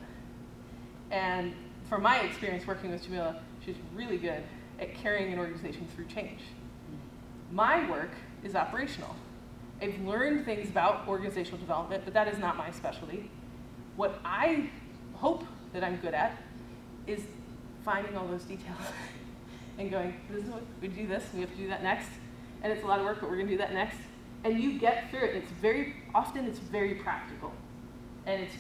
And from my experience working with Jamila, she's really good at carrying an organization through change. My work is operational. I've learned things about organizational development, but that is not my specialty. What I hope that I'm good at is finding all those details and going, this is what we do this, we have to do that next, and it's a lot of work, but we're gonna do that next. And you get through it. It's very practical. And it's,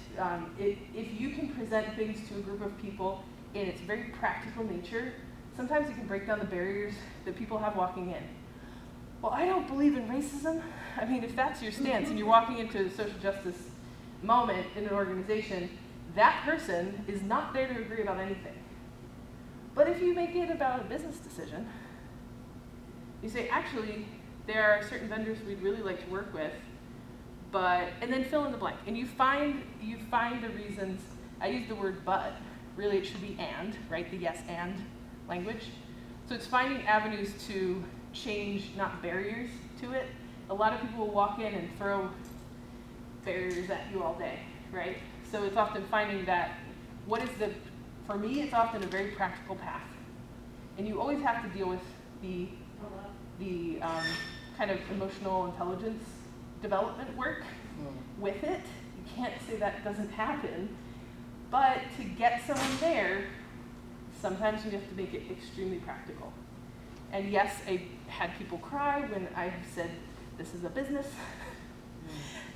if you can present things to a group of people in its very practical nature, sometimes you can break down the barriers that people have walking in. Well, I don't believe in racism. I mean, if that's your stance and you're walking into a social justice moment in an organization, that person is not there to agree about anything. But if you make it about a business decision, you say, actually, there are certain vendors we'd really like to work with, but, and then fill in the blank. And you find the reasons. I use the word but, really it should be and, right? The yes and language. So it's finding avenues to change, not barriers to it. A lot of people will walk in and throw barriers at you all day, right? So it's often finding that, for me, it's often a very practical path. And you always have to deal with the kind of emotional intelligence development work with it. You can't say that doesn't happen, but to get someone there, sometimes you have to make it extremely practical. And yes, I had people cry when I said, this is a business.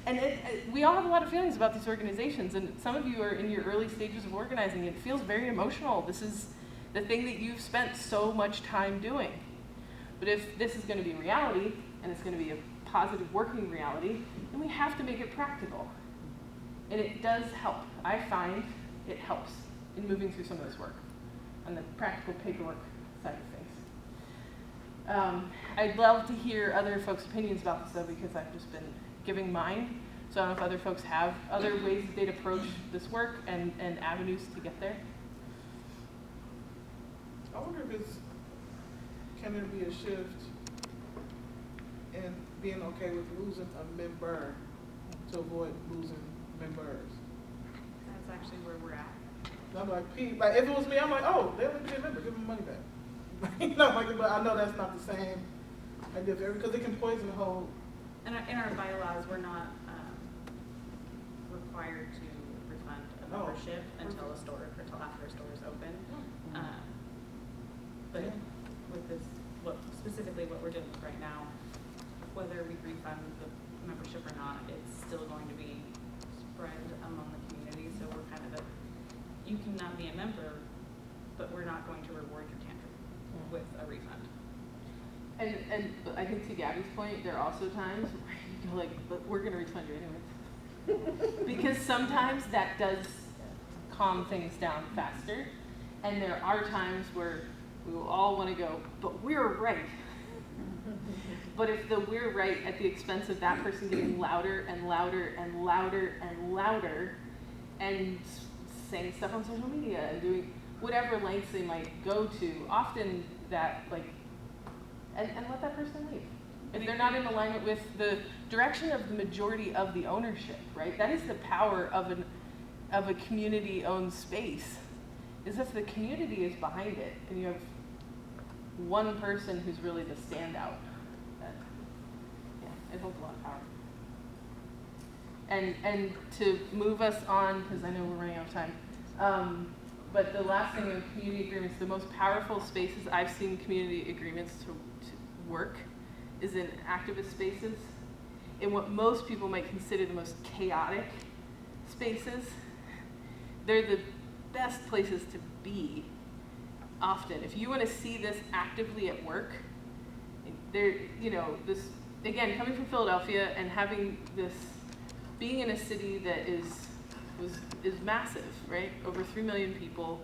And we all have a lot of feelings about these organizations, and some of you are in your early stages of organizing. It feels very emotional. This is the thing that you've spent so much time doing. But if this is going to be reality, and it's going to be a positive working reality, then we have to make it practical. And it does help. I find it helps in moving through some of this work on the practical paperwork side of things. I'd love to hear other folks' opinions about this, though, because I've just been giving mine. So I don't know if other folks have other ways that they'd approach this work and avenues to get there. I wonder if can there be a shift in being okay with losing a member to avoid losing members? That's actually where we're at. And I'm like, if it was me, I'm like, oh, they'll be a member, give them money back. But I know that's not the same idea because it can poison the whole. And in our bylaws, we're not required to refund a membership until after a store is open. But with this, specifically what we're doing right now, whether we refund the membership or not, it's still going to be spread among the community. So we're kind of you cannot be a member, but we're not going to reward your tantrum with a refund. And I think to Gabby's point, there are also times where you go like, but we're going to refund you anyways. Because sometimes that does calm things down faster. And there are times where we will all want to go, but we're right. But if we're right at the expense of that person getting louder and louder and louder and louder and saying stuff on social media and doing whatever lengths they might go to, often that and let that person leave. If they're not in alignment with the direction of the majority of the ownership, right? That is the power of a community-owned space, is if the community is behind it and you have one person who's really the standout. It holds a lot of power. And to move us on, because I know we're running out of time, but the last thing of community agreements, the most powerful spaces I've seen community agreements to work is in activist spaces, in what most people might consider the most chaotic spaces. They're the best places to be often. If you want to see this actively at work, there, you know, this, again, coming from Philadelphia and having this, being in a city that is massive, right? Over 3 million people,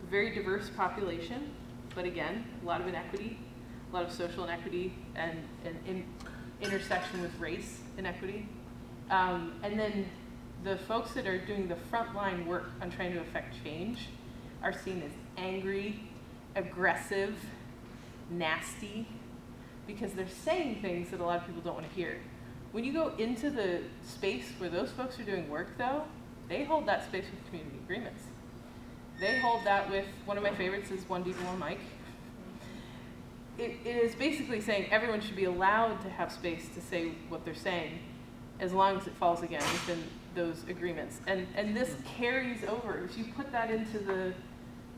very diverse population, but again, a lot of inequity, a lot of social inequity, and intersection with race inequity. And then the folks that are doing the frontline work on trying to affect change are seen as angry, aggressive, nasty, because they're saying things that a lot of people don't want to hear. When you go into the space where those folks are doing work, though, they hold that space with community agreements. They hold that with, one of my favorites is One Deep One Mic. It is basically saying everyone should be allowed to have space to say what they're saying, as long as it falls, again, within those agreements. And this carries over. If you put that into the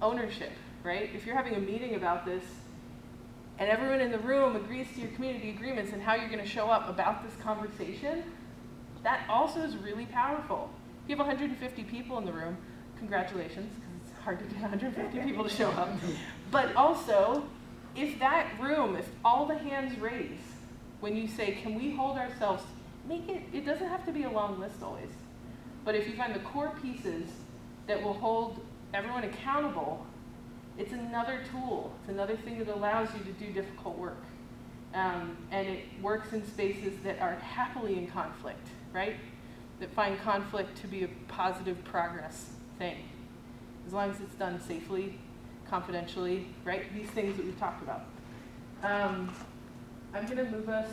ownership, right? If you're having a meeting about this, and everyone in the room agrees to your community agreements and how you're going to show up about this conversation, that also is really powerful. If you have 150 people in the room, congratulations, because it's hard to get 150 people to show up. But also, if that room, if all the hands raise, when you say, can we hold ourselves, make it, it doesn't have to be a long list always. But if you find the core pieces that will hold everyone accountable, it's another tool. It's another thing that allows you to do difficult work. And it works in spaces that are happily in conflict, right? That find conflict to be a positive progress thing. As long as it's done safely, confidentially, right? These things that we've talked about. I'm gonna move us,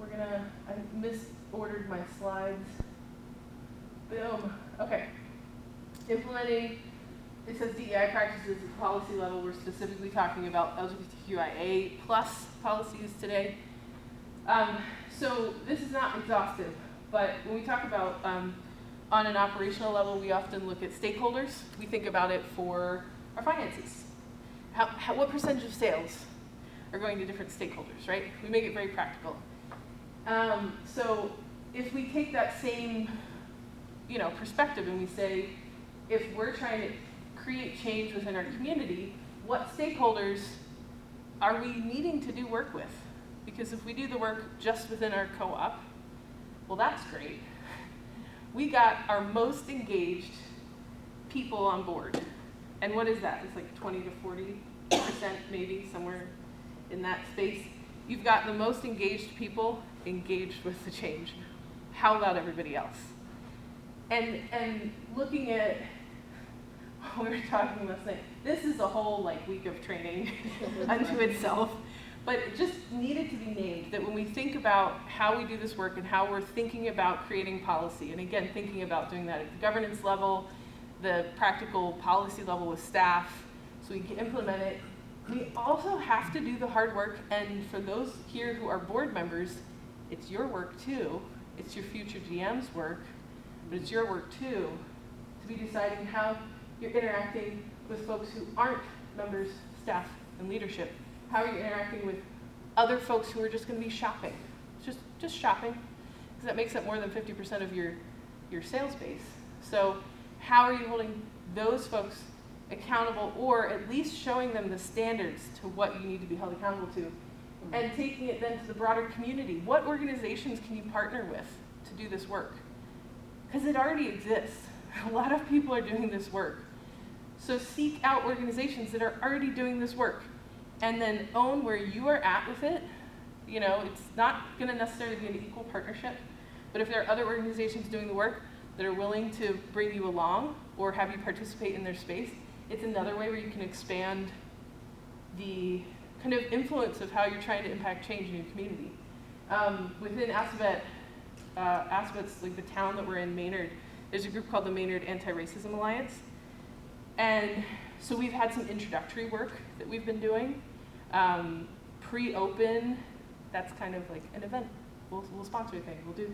I misordered my slides. Boom, okay. Implementing, it says DEI practices at policy level. We're specifically talking about LGBTQIA plus policies today. So this is not exhaustive, but when we talk about on an operational level, we often look at stakeholders. We think about it for our finances. What percentage of sales are going to different stakeholders, right? We make it very practical. So if we take that same, perspective and we say, if we're trying to create change within our community, what stakeholders are we needing to do work with? Because if we do the work just within our co-op, well, that's great. We got our most engaged people on board. And what is that? It's like 20 to 40% maybe, somewhere in that space. You've got the most engaged people engaged with the change. How about everybody else? And looking at, we were talking last night, this is a whole week of training unto itself, but it just needed to be named, that when we think about how we do this work and how we're thinking about creating policy, and again, thinking about doing that at the governance level, the practical policy level with staff, so we can implement it, we also have to do the hard work. And for those here who are board members, it's your work too. It's your future GM's work, but it's your work too, to be deciding how you're interacting with folks who aren't members, staff, and leadership. How are you interacting with other folks who are just going to be shopping? Just shopping, because that makes up more than 50% of your sales base. So how are you holding those folks accountable, or at least showing them the standards to what you need to be held accountable to, and taking it then to the broader community? What organizations can you partner with to do this work? Because it already exists. A lot of people are doing this work. So seek out organizations that are already doing this work, and then own where you are at with it. It's not going to necessarily be an equal partnership, but if there are other organizations doing the work that are willing to bring you along or have you participate in their space, it's another way where you can expand the kind of influence of how you're trying to impact change in your community. Within Assabet's, like the town that we're in, Maynard, there's a group called the Maynard Anti-Racism Alliance. And so we've had some introductory work that we've been doing. Pre-open, that's kind of like an event. We'll sponsor a thing, we'll do,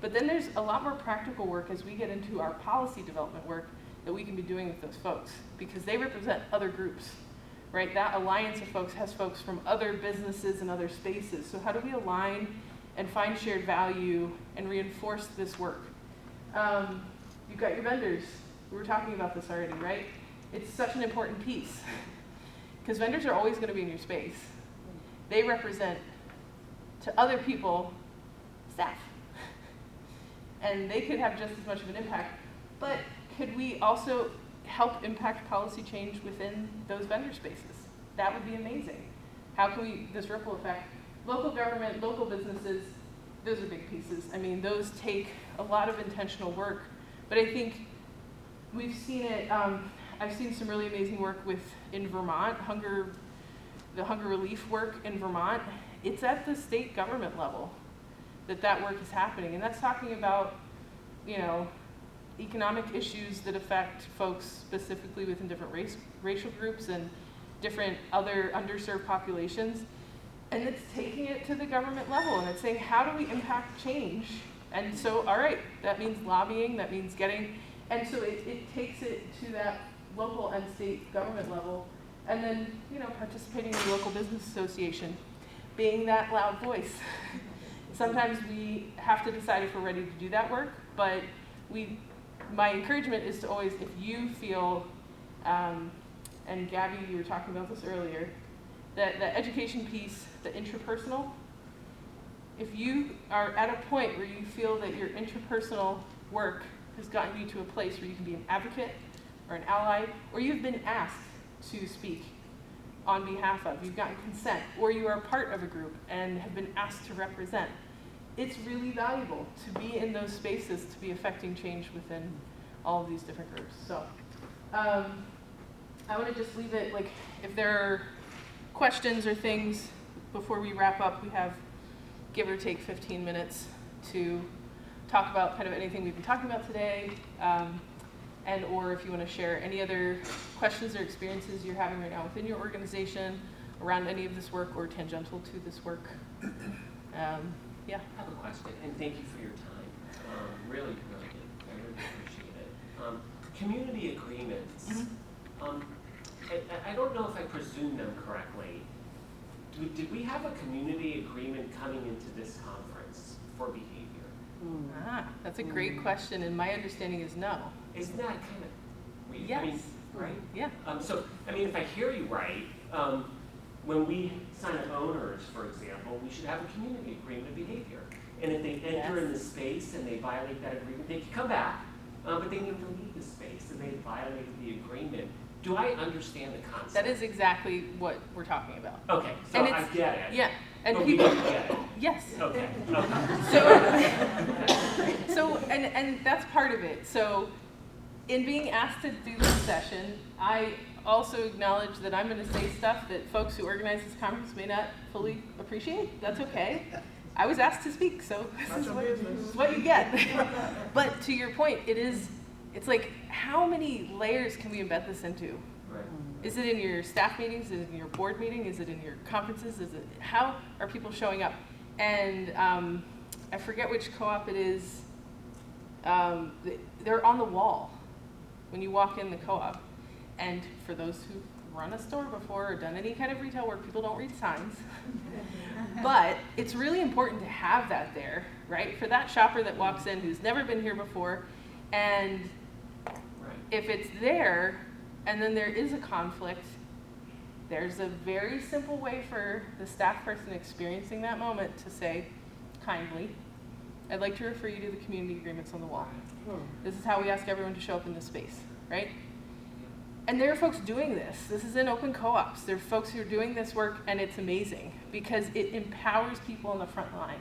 But then there's a lot more practical work as we get into our policy development work that we can be doing with those folks, because they represent other groups, right? That alliance of folks has folks from other businesses and other spaces. So how do we align and find shared value and reinforce this work? You've got your vendors. We were talking about this already, right? It's such an important piece because vendors are always going to be in your space. They represent to other people staff, and they could have just as much of an impact. But could we also help impact policy change within those vendor spaces? That would be amazing. How can we, this ripple effect, local government, local businesses, those are big pieces. I mean, those take a lot of intentional work, but I think we've seen it, I've seen some really amazing work in Vermont, the hunger relief work in Vermont. It's at the state government level that work is happening, and that's talking about, you know, economic issues that affect folks specifically within different racial groups and different other underserved populations. And it's taking it to the government level, and it's saying, how do we impact change? And so, all right, that means lobbying, that means getting, and so it takes it to that local and state government level, and then, you know, participating in the local business association, being that loud voice. Sometimes we have to decide if we're ready to do that work, but my encouragement is to always, if you feel, and Gabby, you were talking about this earlier, that the education piece, the intrapersonal, if you are at a point where you feel that your interpersonal work has gotten you to a place where you can be an advocate or an ally, or you've been asked to speak on behalf of, you've gotten consent, or you are part of a group and have been asked to represent, it's really valuable to be in those spaces, to be affecting change within all of these different groups. So I want to just leave it, like, if there are questions or things before we wrap up, we have give or take 15 minutes to talk about kind of anything we've been talking about today, and or if you want to share any other questions or experiences you're having right now within your organization around any of this work or tangential to this work. Yeah. I have a question, and thank you for your time. Really, really good. I really appreciate it. Community agreements. Mm-hmm. I don't know if I presume them correctly. Did we have a community agreement coming into this conference for behavior? That's a great question, and my understanding is no. Isn't that kind of weird? Yes. I mean, right? Yeah. So, I mean, if I hear you right, when we sign up owners, for example, we should have a community agreement of behavior. And if they enter in the space and they violate that agreement, they can come back, but they need to leave the space and they violated the agreement. Do I understand the concept? That is exactly what we're talking about. Okay, so I get it. Yeah. And but people we don't get it. Yes. Okay. And that's part of it. So in being asked to do this session, I also acknowledge that I'm going to say stuff that folks who organize this conference may not fully appreciate. That's okay. I was asked to speak, so this is what you get. But to your point, it's like, how many layers can we embed this into? Right. Is it in your staff meetings? Is it in your board meeting? Is it in your conferences? How are people showing up? And I forget which co-op it is. They're on the wall when you walk in the co-op. And for those who run a store before or done any kind of retail work, people don't read signs. But it's really important to have that there, right? For that shopper that walks in who's never been here before, and if it's there, and then there is a conflict, there's a very simple way for the staff person experiencing that moment to say, kindly, I'd like to refer you to the community agreements on the wall. This is how we ask everyone to show up in this space, right? And there are folks doing this. This is in open co-ops. There are folks who are doing this work, and it's amazing because it empowers people on the front line.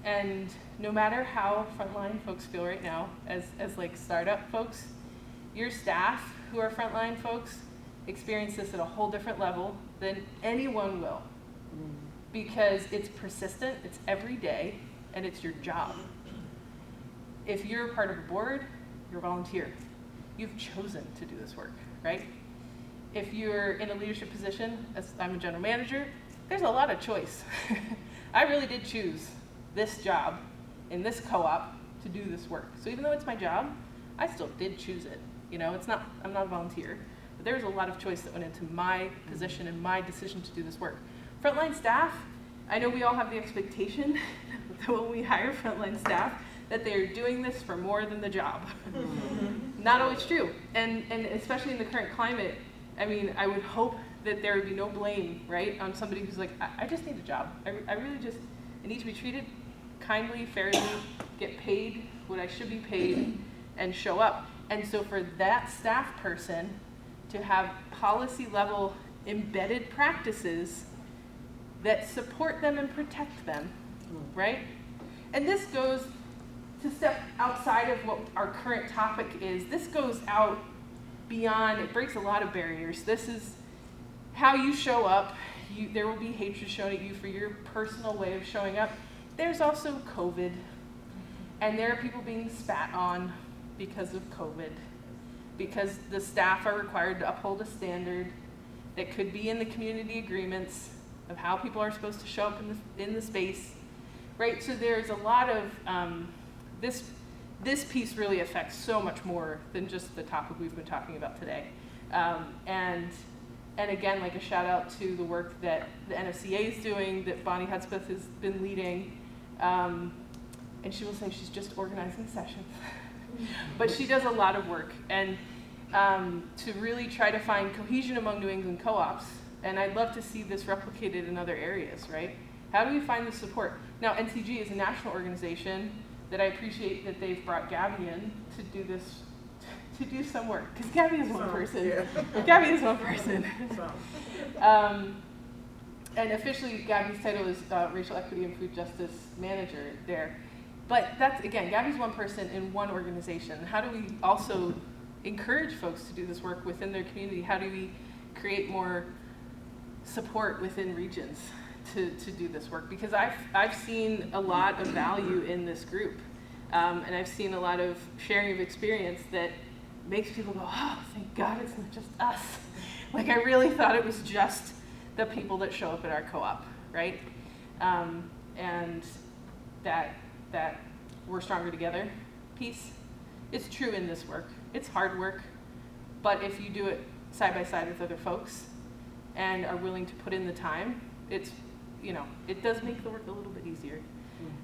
And no matter how frontline folks feel right now, as like startup folks, your staff who are frontline folks experience this at a whole different level than anyone will. Because it's persistent, it's every day, and it's your job. If you're part of a board, you're a volunteer. You've chosen to do this work, right? If you're in a leadership position, as I'm a general manager, there's a lot of choice. I really did choose this job in this co-op to do this work. So even though it's my job, I still did choose it. You know, I'm not a volunteer, but there's a lot of choice that went into my position and my decision to do this work. Frontline staff, I know we all have the expectation that when we hire frontline staff, that they're doing this for more than the job. not always true. And especially in the current climate, I mean, I would hope that there would be no blame, right, on somebody who's like, I just need a job. I really just, I need to be treated kindly, fairly, get paid what I should be paid, and show up. And so for that staff person to have policy level embedded practices that support them and protect them, right? And this goes to step outside of what our current topic is. This goes out beyond, it breaks a lot of barriers. This is how you show up. There will be hatred shown at you for your personal way of showing up. There's also COVID, and there are people being spat on because of COVID, because the staff are required to uphold a standard that could be in the community agreements of how people are supposed to show up in the space, right? So there's a lot of, this piece really affects so much more than just the topic we've been talking about today. And again, like a shout out to the work that the NFCA is doing, that Bonnie Hudspeth has been leading. And she will say she's just organizing sessions. But she does a lot of work, and to really try to find cohesion among New England co-ops. And I'd love to see this replicated in other areas, right? How do we find the support? Now, NCG is a national organization that I appreciate that they've brought Gabby in to do this, to do some work, because Gabby is one person. Yeah. Gabby is one person. And officially, Gabby's title is Racial Equity and Food Justice Manager there. But that's, again, Gabby's one person in one organization. How do we also encourage folks to do this work within their community? How do we create more support within regions to do this work? Because I've seen a lot of value in this group. And I've seen a lot of sharing of experience that makes people go, oh, thank God it's not just us. Like, I really thought it was just the people that show up at our co-op, right? And that we're stronger together piece. It's true in this work. It's hard work, but if you do it side by side with other folks and are willing to put in the time, it's, you know, it does make the work a little bit easier.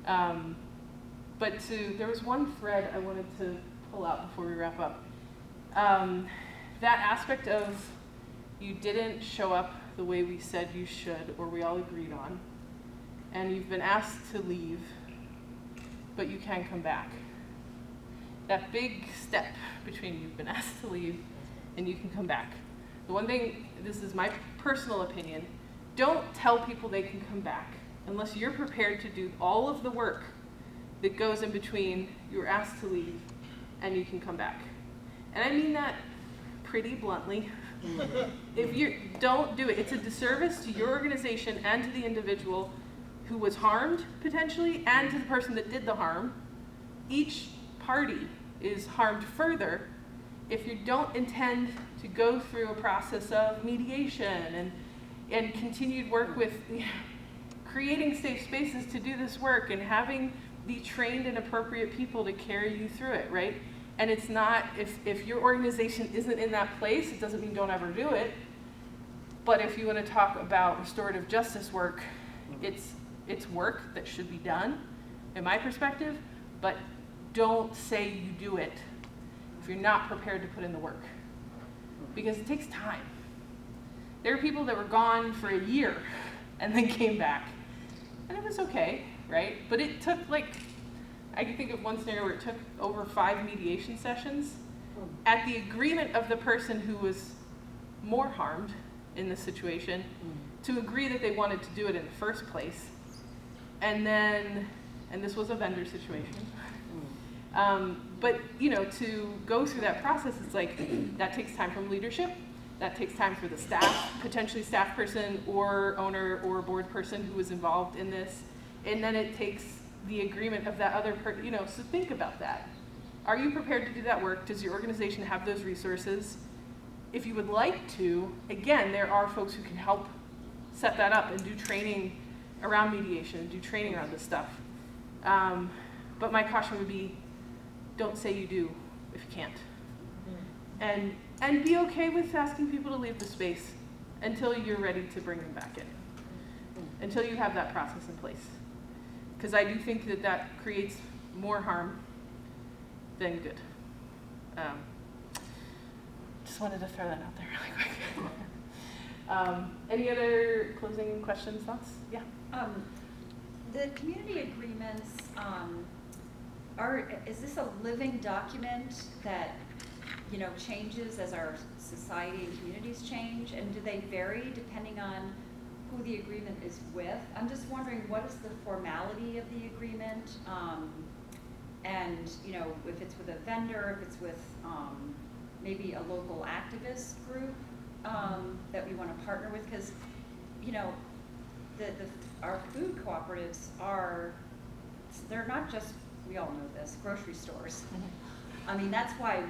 But there was one thread I wanted to pull out before we wrap up. That aspect of you didn't show up the way we said you should or we all agreed on, and you've been asked to leave, but you can come back. That big step between you've been asked to leave and you can come back. The one thing, this is my personal opinion, don't tell people they can come back unless you're prepared to do all of the work that goes in between you were asked to leave and you can come back. And I mean that pretty bluntly. If you don't do it, it's a disservice to your organization and to the individual who was harmed potentially and to the person that did the harm. Each party is harmed further if you don't intend to go through a process of mediation and continued work with creating safe spaces to do this work and having the trained and appropriate people to carry you through it, right? And it's not, if your organization isn't in that place, it doesn't mean don't ever do it. But if you want to talk about restorative justice work, it's work that should be done, in my perspective, but don't say you do it if you're not prepared to put in the work. Because it takes time. There are people that were gone for a year and then came back. And it was okay, right? But it took I can think of one scenario where it took over 5 mediation sessions at the agreement of the person who was more harmed in this situation to agree that they wanted to do it in the first place. And this was a vendor situation. But, you know, to go through that process, it's like, that takes time from leadership, that takes time for the staff, potentially staff person or owner or board person who was involved in this, and then it takes the agreement of that other person, you know, so think about that. Are you prepared to do that work? Does your organization have those resources? If you would like to, again, there are folks who can help set that up and do training around mediation and do training around this stuff. But my caution would be, don't say you do if you can't. And be okay with asking people to leave the space until you're ready to bring them back in, until you have that process in place. Because I do think that creates more harm than good. Just wanted to throw that out there really quick. Any other closing questions, thoughts? Yeah. The community agreements, is this a living document that, you know, changes as our society and communities change? And do they vary depending on who the agreement is with? I'm just wondering, what is the formality of the agreement? And, you know, if it's with a vendor, if it's with maybe a local activist group that we want to partner with, because, you know, our food cooperatives they're not just, we all know this, grocery stores. I mean, that's why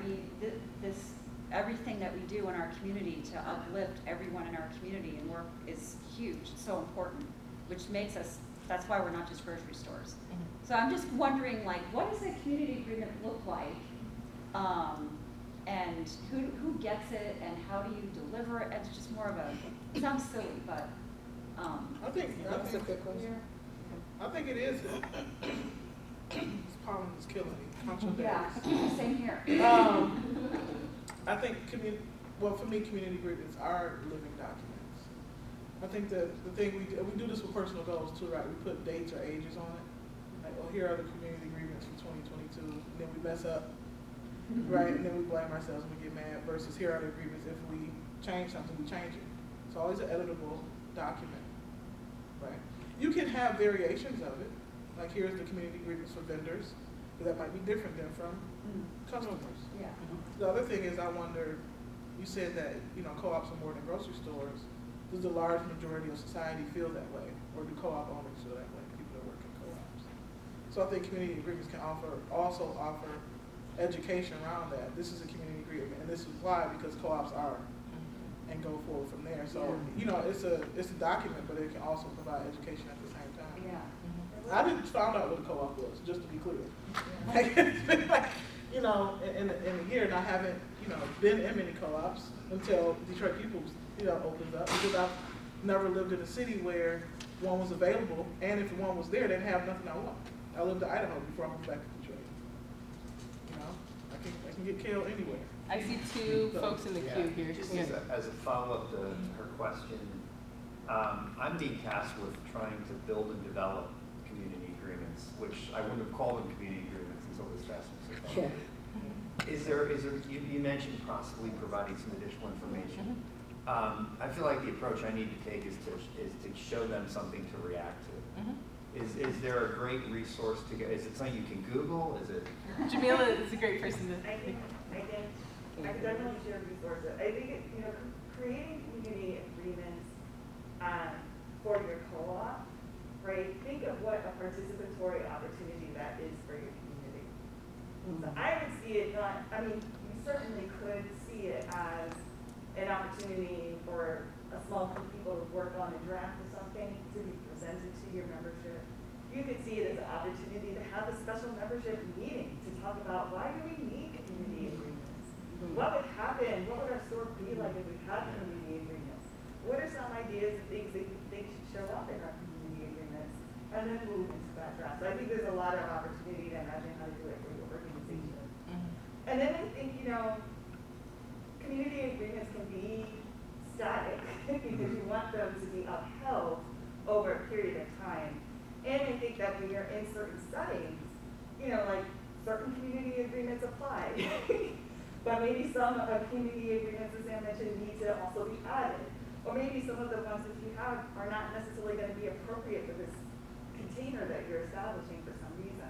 everything that we do in our community to uplift everyone in our community and work is huge, it's so important, which makes us, that's why we're not just grocery stores. So I'm just wondering, like, what does a community agreement look like? And who gets it, and how do you deliver it? It's just more of it sounds silly, but I think that's a good question. I think it is. This pollen is killing me. yeah, same here. I think for me, community agreements are living documents. I think the thing we do this with personal goals too, right? We put dates or ages on it. Like, oh, here are the community agreements for 2022. And then we mess up, right? And then we blame ourselves and we get mad. Versus here are the agreements. If we change something, we change it. It's always an editable document, right? You can have variations of it. Like, here's the community agreements for vendors, but that might be different than from customers. Yeah. The other thing is, I wonder, you said that, you know, co-ops are more than grocery stores. Does the large majority of society feel that way? Or do co-op owners feel that way, people that work in co-ops? So I think community agreements can also offer education around that. This is a community agreement, and this is why, because co-ops are, and go forward from there. So, you know, it's a document, but it can also provide education at the same time. Yeah. I didn't find out what a co-op was, just to be clear. Like, it's been like, you know, in a year, and I haven't, you know, been in many co-ops until Detroit People's, you know, opens up, because I've never lived in a city where one was available, and if one was there, they'd have nothing I want. I lived in Idaho before I moved back to Detroit. You know, I can get killed anywhere. I see two folks in the queue here. Just Yeah. as a follow-up to her question, I'm being tasked with trying to build and develop community agreements, which I wouldn't have called them community agreements until this past week. Is there, you mentioned possibly providing some additional information. I feel like the approach I need to take is to show them something to react to. Is there a great resource to get? Is it something you can Google? Is it? Jamila is a great person to. I definitely share resources. I think creating community agreements for your co-op, right? Think of what a participatory opportunity that is for your community. So I would see it not. I mean, you certainly could see it as an opportunity for a small group of people to work on a draft of something to be presented to your membership. You could see it as an opportunity to have a special membership meeting to talk about why do we need community agreements? What would happen? What would our store be like if we had community agreements? What are some ideas and things that you think should show up in our community agreements? And then move into that draft. So I think there's a lot of opportunity to imagine how to do it for your organization. And then I think, community agreements can be static because you want them to be upheld over a period of time. And I think that when you're in certain settings, like certain community agreements apply. But maybe some of the community agreements, as I mentioned, need to also be added. Or maybe some of the ones that you have are not necessarily going to be appropriate for this container that you're establishing for some reason.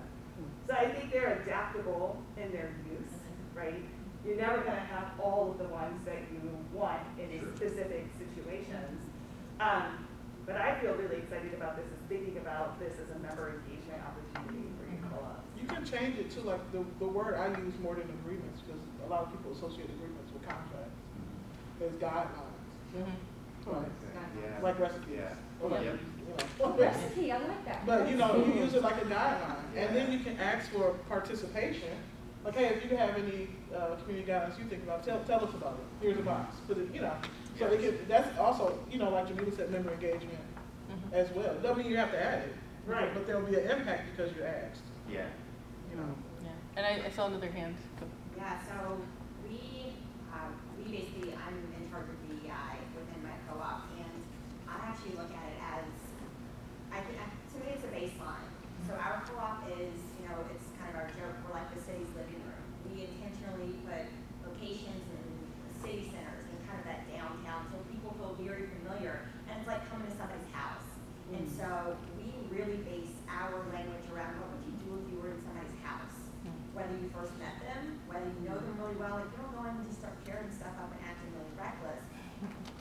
So I think they're adaptable in their use, right? You're never going to have all of the ones that you want in specific situations. But I feel really excited about this, is thinking about this as a member engagement opportunity for your co-ops. You can change it to, like, the word I use more than agreements, because a lot of people associate agreements with contracts. There's guidelines. Right. Yeah. Like recipes. Yeah. Or like, Recipe, I like that. But you use it like a guideline, and then you can ask for participation. Like, hey, if you have any community guidelines you think about, tell us about it. Here's a box. Put it, So it can, that's also, like Jamila said, member engagement as well. Doesn't mean you have to add it, Right. But there'll be an impact because you asked. Yeah. Yeah. And I saw another hand. Yeah, so we we basically, I'm in charge of DEI within my co-op, and I actually look at it as, to me it's a baseline. So our co-op is, you know, it's kind of our joke, we're like the city's living room. We intentionally put locations in city centers and kind of that downtown so people feel very familiar, and it's like coming to somebody's house. And so we really base our language around what would you do if you were in somebody's house? Whether you first met them, whether you know them really well, like you don't go in and just start tearing stuff up and acting really reckless.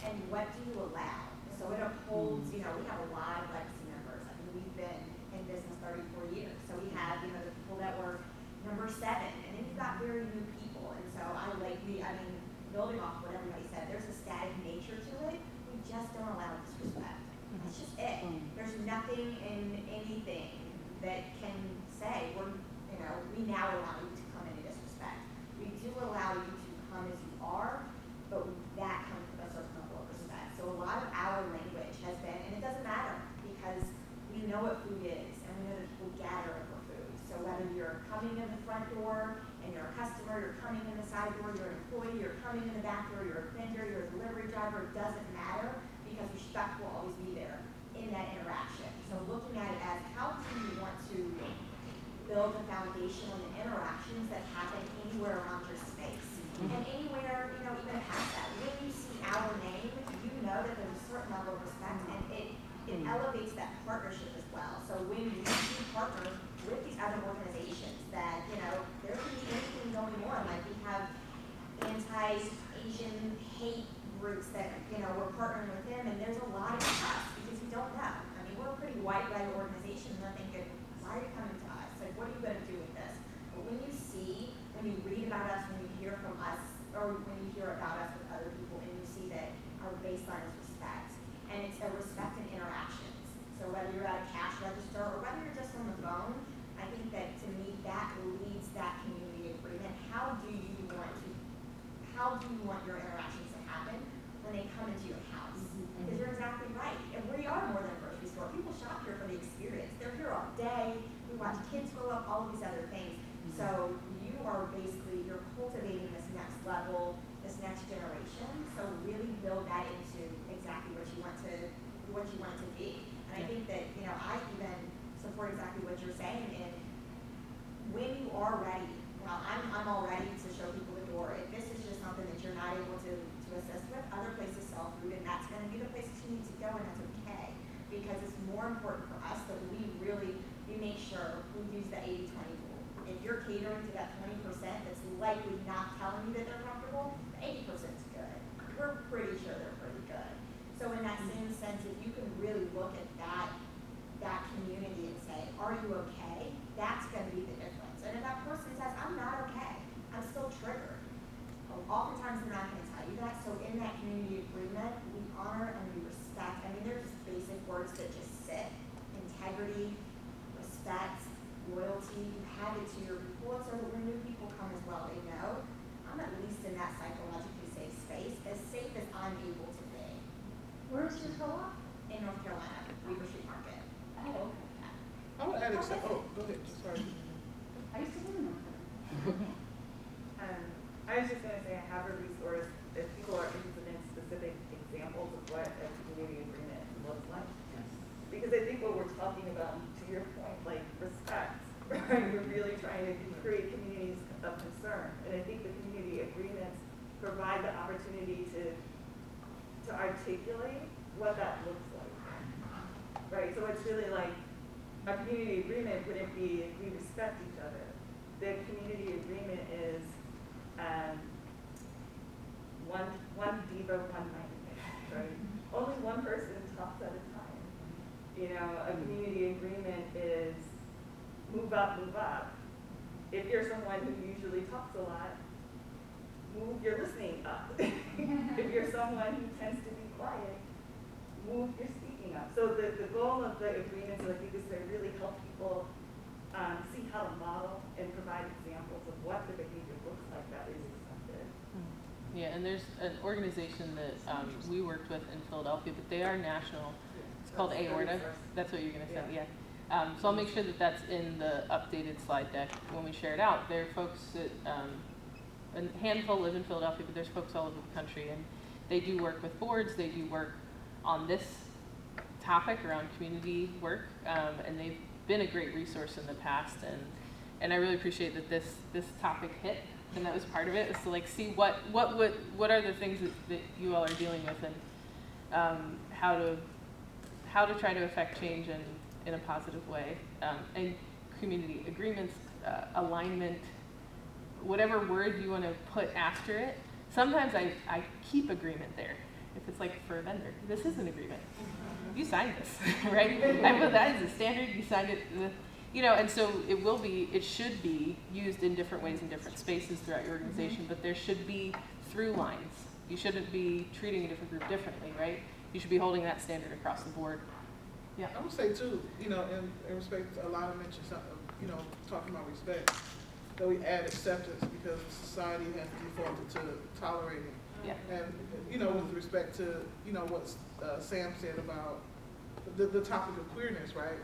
And what do you allow? So it upholds, you know, we have a lot of legacy members. I mean, we've been in business 34 years. So we have, you know, the people that were number 7, and then you've got very new people. And so building off what everybody said, there's a static nature to it. We just don't allow disrespect. That's just it. There's nothing in anything that can say we now allow you to come in and disrespect. We do allow you to come as you are, but that comes with a certain level of respect. So a lot of our language has been, and it doesn't matter because we know what food is and we know that people gather over food. So whether you're coming in the front door and you're a customer, you're coming in the side door, you're an employee, you're coming in the back door, you're a vendor, you're a delivery driver, it doesn't matter because respect will always be there in that interaction. So looking at it as how do you want to build a foundation on the interactions that happen anywhere around your space. And anywhere, even past that. When you see our name, you know that there's a certain level of respect and it elevates that partnership as well. So when you partner with these other organizations that, there can be anything going on. Like we have anti-Asian hate groups that, we're partnering with them and there's a lot of trust because we don't know. I mean, we're a pretty white-light organization and they're thinking, why are you coming to us? Like, what are you going to do with this? But when you read about us, when you hear from us, or when you hear about us with other people and you see that our baseline is respect, and it's a respect in interactions. So whether you're at a cash register or whether you're just on the phone, I think that to me that leads that community agreement. How do you want your interactions to happen when they come into your house? Because you're exactly right. And we are more than a grocery store. People shop here for the experience. They're here all day. We watch kids grow up, all of these other things. So you are you're cultivating this next level, this next generation. So really build that into exactly what you want to be. And I think that, I even support exactly what you're saying. And when you are ready, I'm all ready to show people the door. If this is just something that you're not able to assist with, other places sell food, and that's going to be the places you need to go, and that's okay. Because it's more important for us that we make sure we use the 80-20 rule. If you're catering to that 20% that's likely not telling you that they're comfortable, the 80% is good. We're pretty sure they're pretty good. So in that same sense, if you can really look at that community and say, are you okay? That's going to be the difference. And if that person says, I'm not okay, I'm still triggered, oftentimes they're not going to tell you that. So in that community agreement, we honor and we respect. I mean, they're just basic words that just sit. Integrity, respect, loyalty. You have it to your people so that when new people come as well, they know I'm at least in that psychologically safe space, as safe as I'm able to be. Where's your co-op? In North Carolina, Weaver Street Market. Oh, okay. I would add go ahead, sorry. I used to live in North Carolina. I was just going to say I have a resource if people are interested in specific examples of what a community agreement looks like. Yes. Because I think what we're talking about, to your point, like respect, right? We're really trying to create communities of concern. And I think the community agreements provide the opportunity to articulate what that looks like. Right? So it's really like a community agreement wouldn't be if we respect each other. The community agreement is one diva, one minded, right? Only one person talks at a time. A community agreement is move up, move up. If you're someone who usually talks a lot, move your listening up. If you're someone who tends to be quiet, move your speaking up. So the goal of the agreements, I think, is to really help people see how to model and provide examples of what the behavior looks like that is accepted. Yeah, and there's an organization that we worked with in Philadelphia, but they are national. It's called Aorta. That's what you're going to say, yeah. So I'll make sure that that's in the updated slide deck when we share it out. There are folks that a handful live in Philadelphia, but there's folks all over the country, and they do work with boards, they do work on this topic around community work, and they've been a great resource in the past, and I really appreciate that this topic hit, and that was part of it, is to like see what are the things that you all are dealing with, and how to try to affect change in a positive way, and community agreements, alignment, whatever word you want to put after it. Sometimes I keep agreement there. If it's like for a vendor, this is an agreement. You signed this, right? I put that as a standard, you signed it, and so it should be used in different ways in different spaces throughout your organization, but there should be through lines. You shouldn't be treating a different group differently, right? You should be holding that standard across the board. Yeah. I would say too, in respect, a lot of mentions, talking about respect, that we add acceptance because society has defaulted to tolerating. Yeah. And, with respect to, what Sam said about the topic of queerness, right?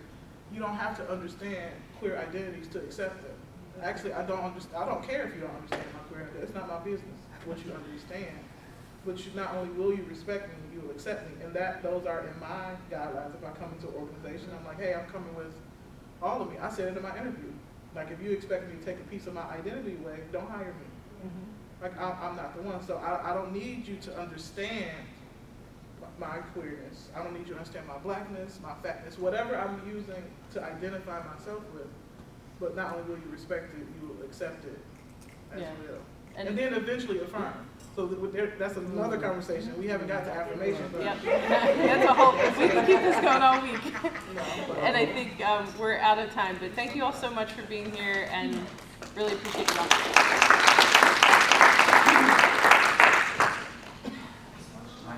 You don't have to understand queer identities to accept them. Actually, I don't care if you don't understand my queer identity. It's not my business what you understand. But not only will you respect me, you will accept me. And those are in my guidelines. If I come into an organization, I'm like, hey, I'm coming with all of me. I said it in my interview. Like, if you expect me to take a piece of my identity away, don't hire me. Mm-hmm. Like, I'm not the one. So I don't need you to understand my queerness. I don't need you to understand my blackness, my fatness, whatever I'm using to identify myself with. But not only will you respect it, you will accept it as well. And then eventually affirm. So that's another conversation. We haven't got to affirmation, but that's a whole. We can keep this going all week. And I think we're out of time. But thank you all so much for being here, and really appreciate you all.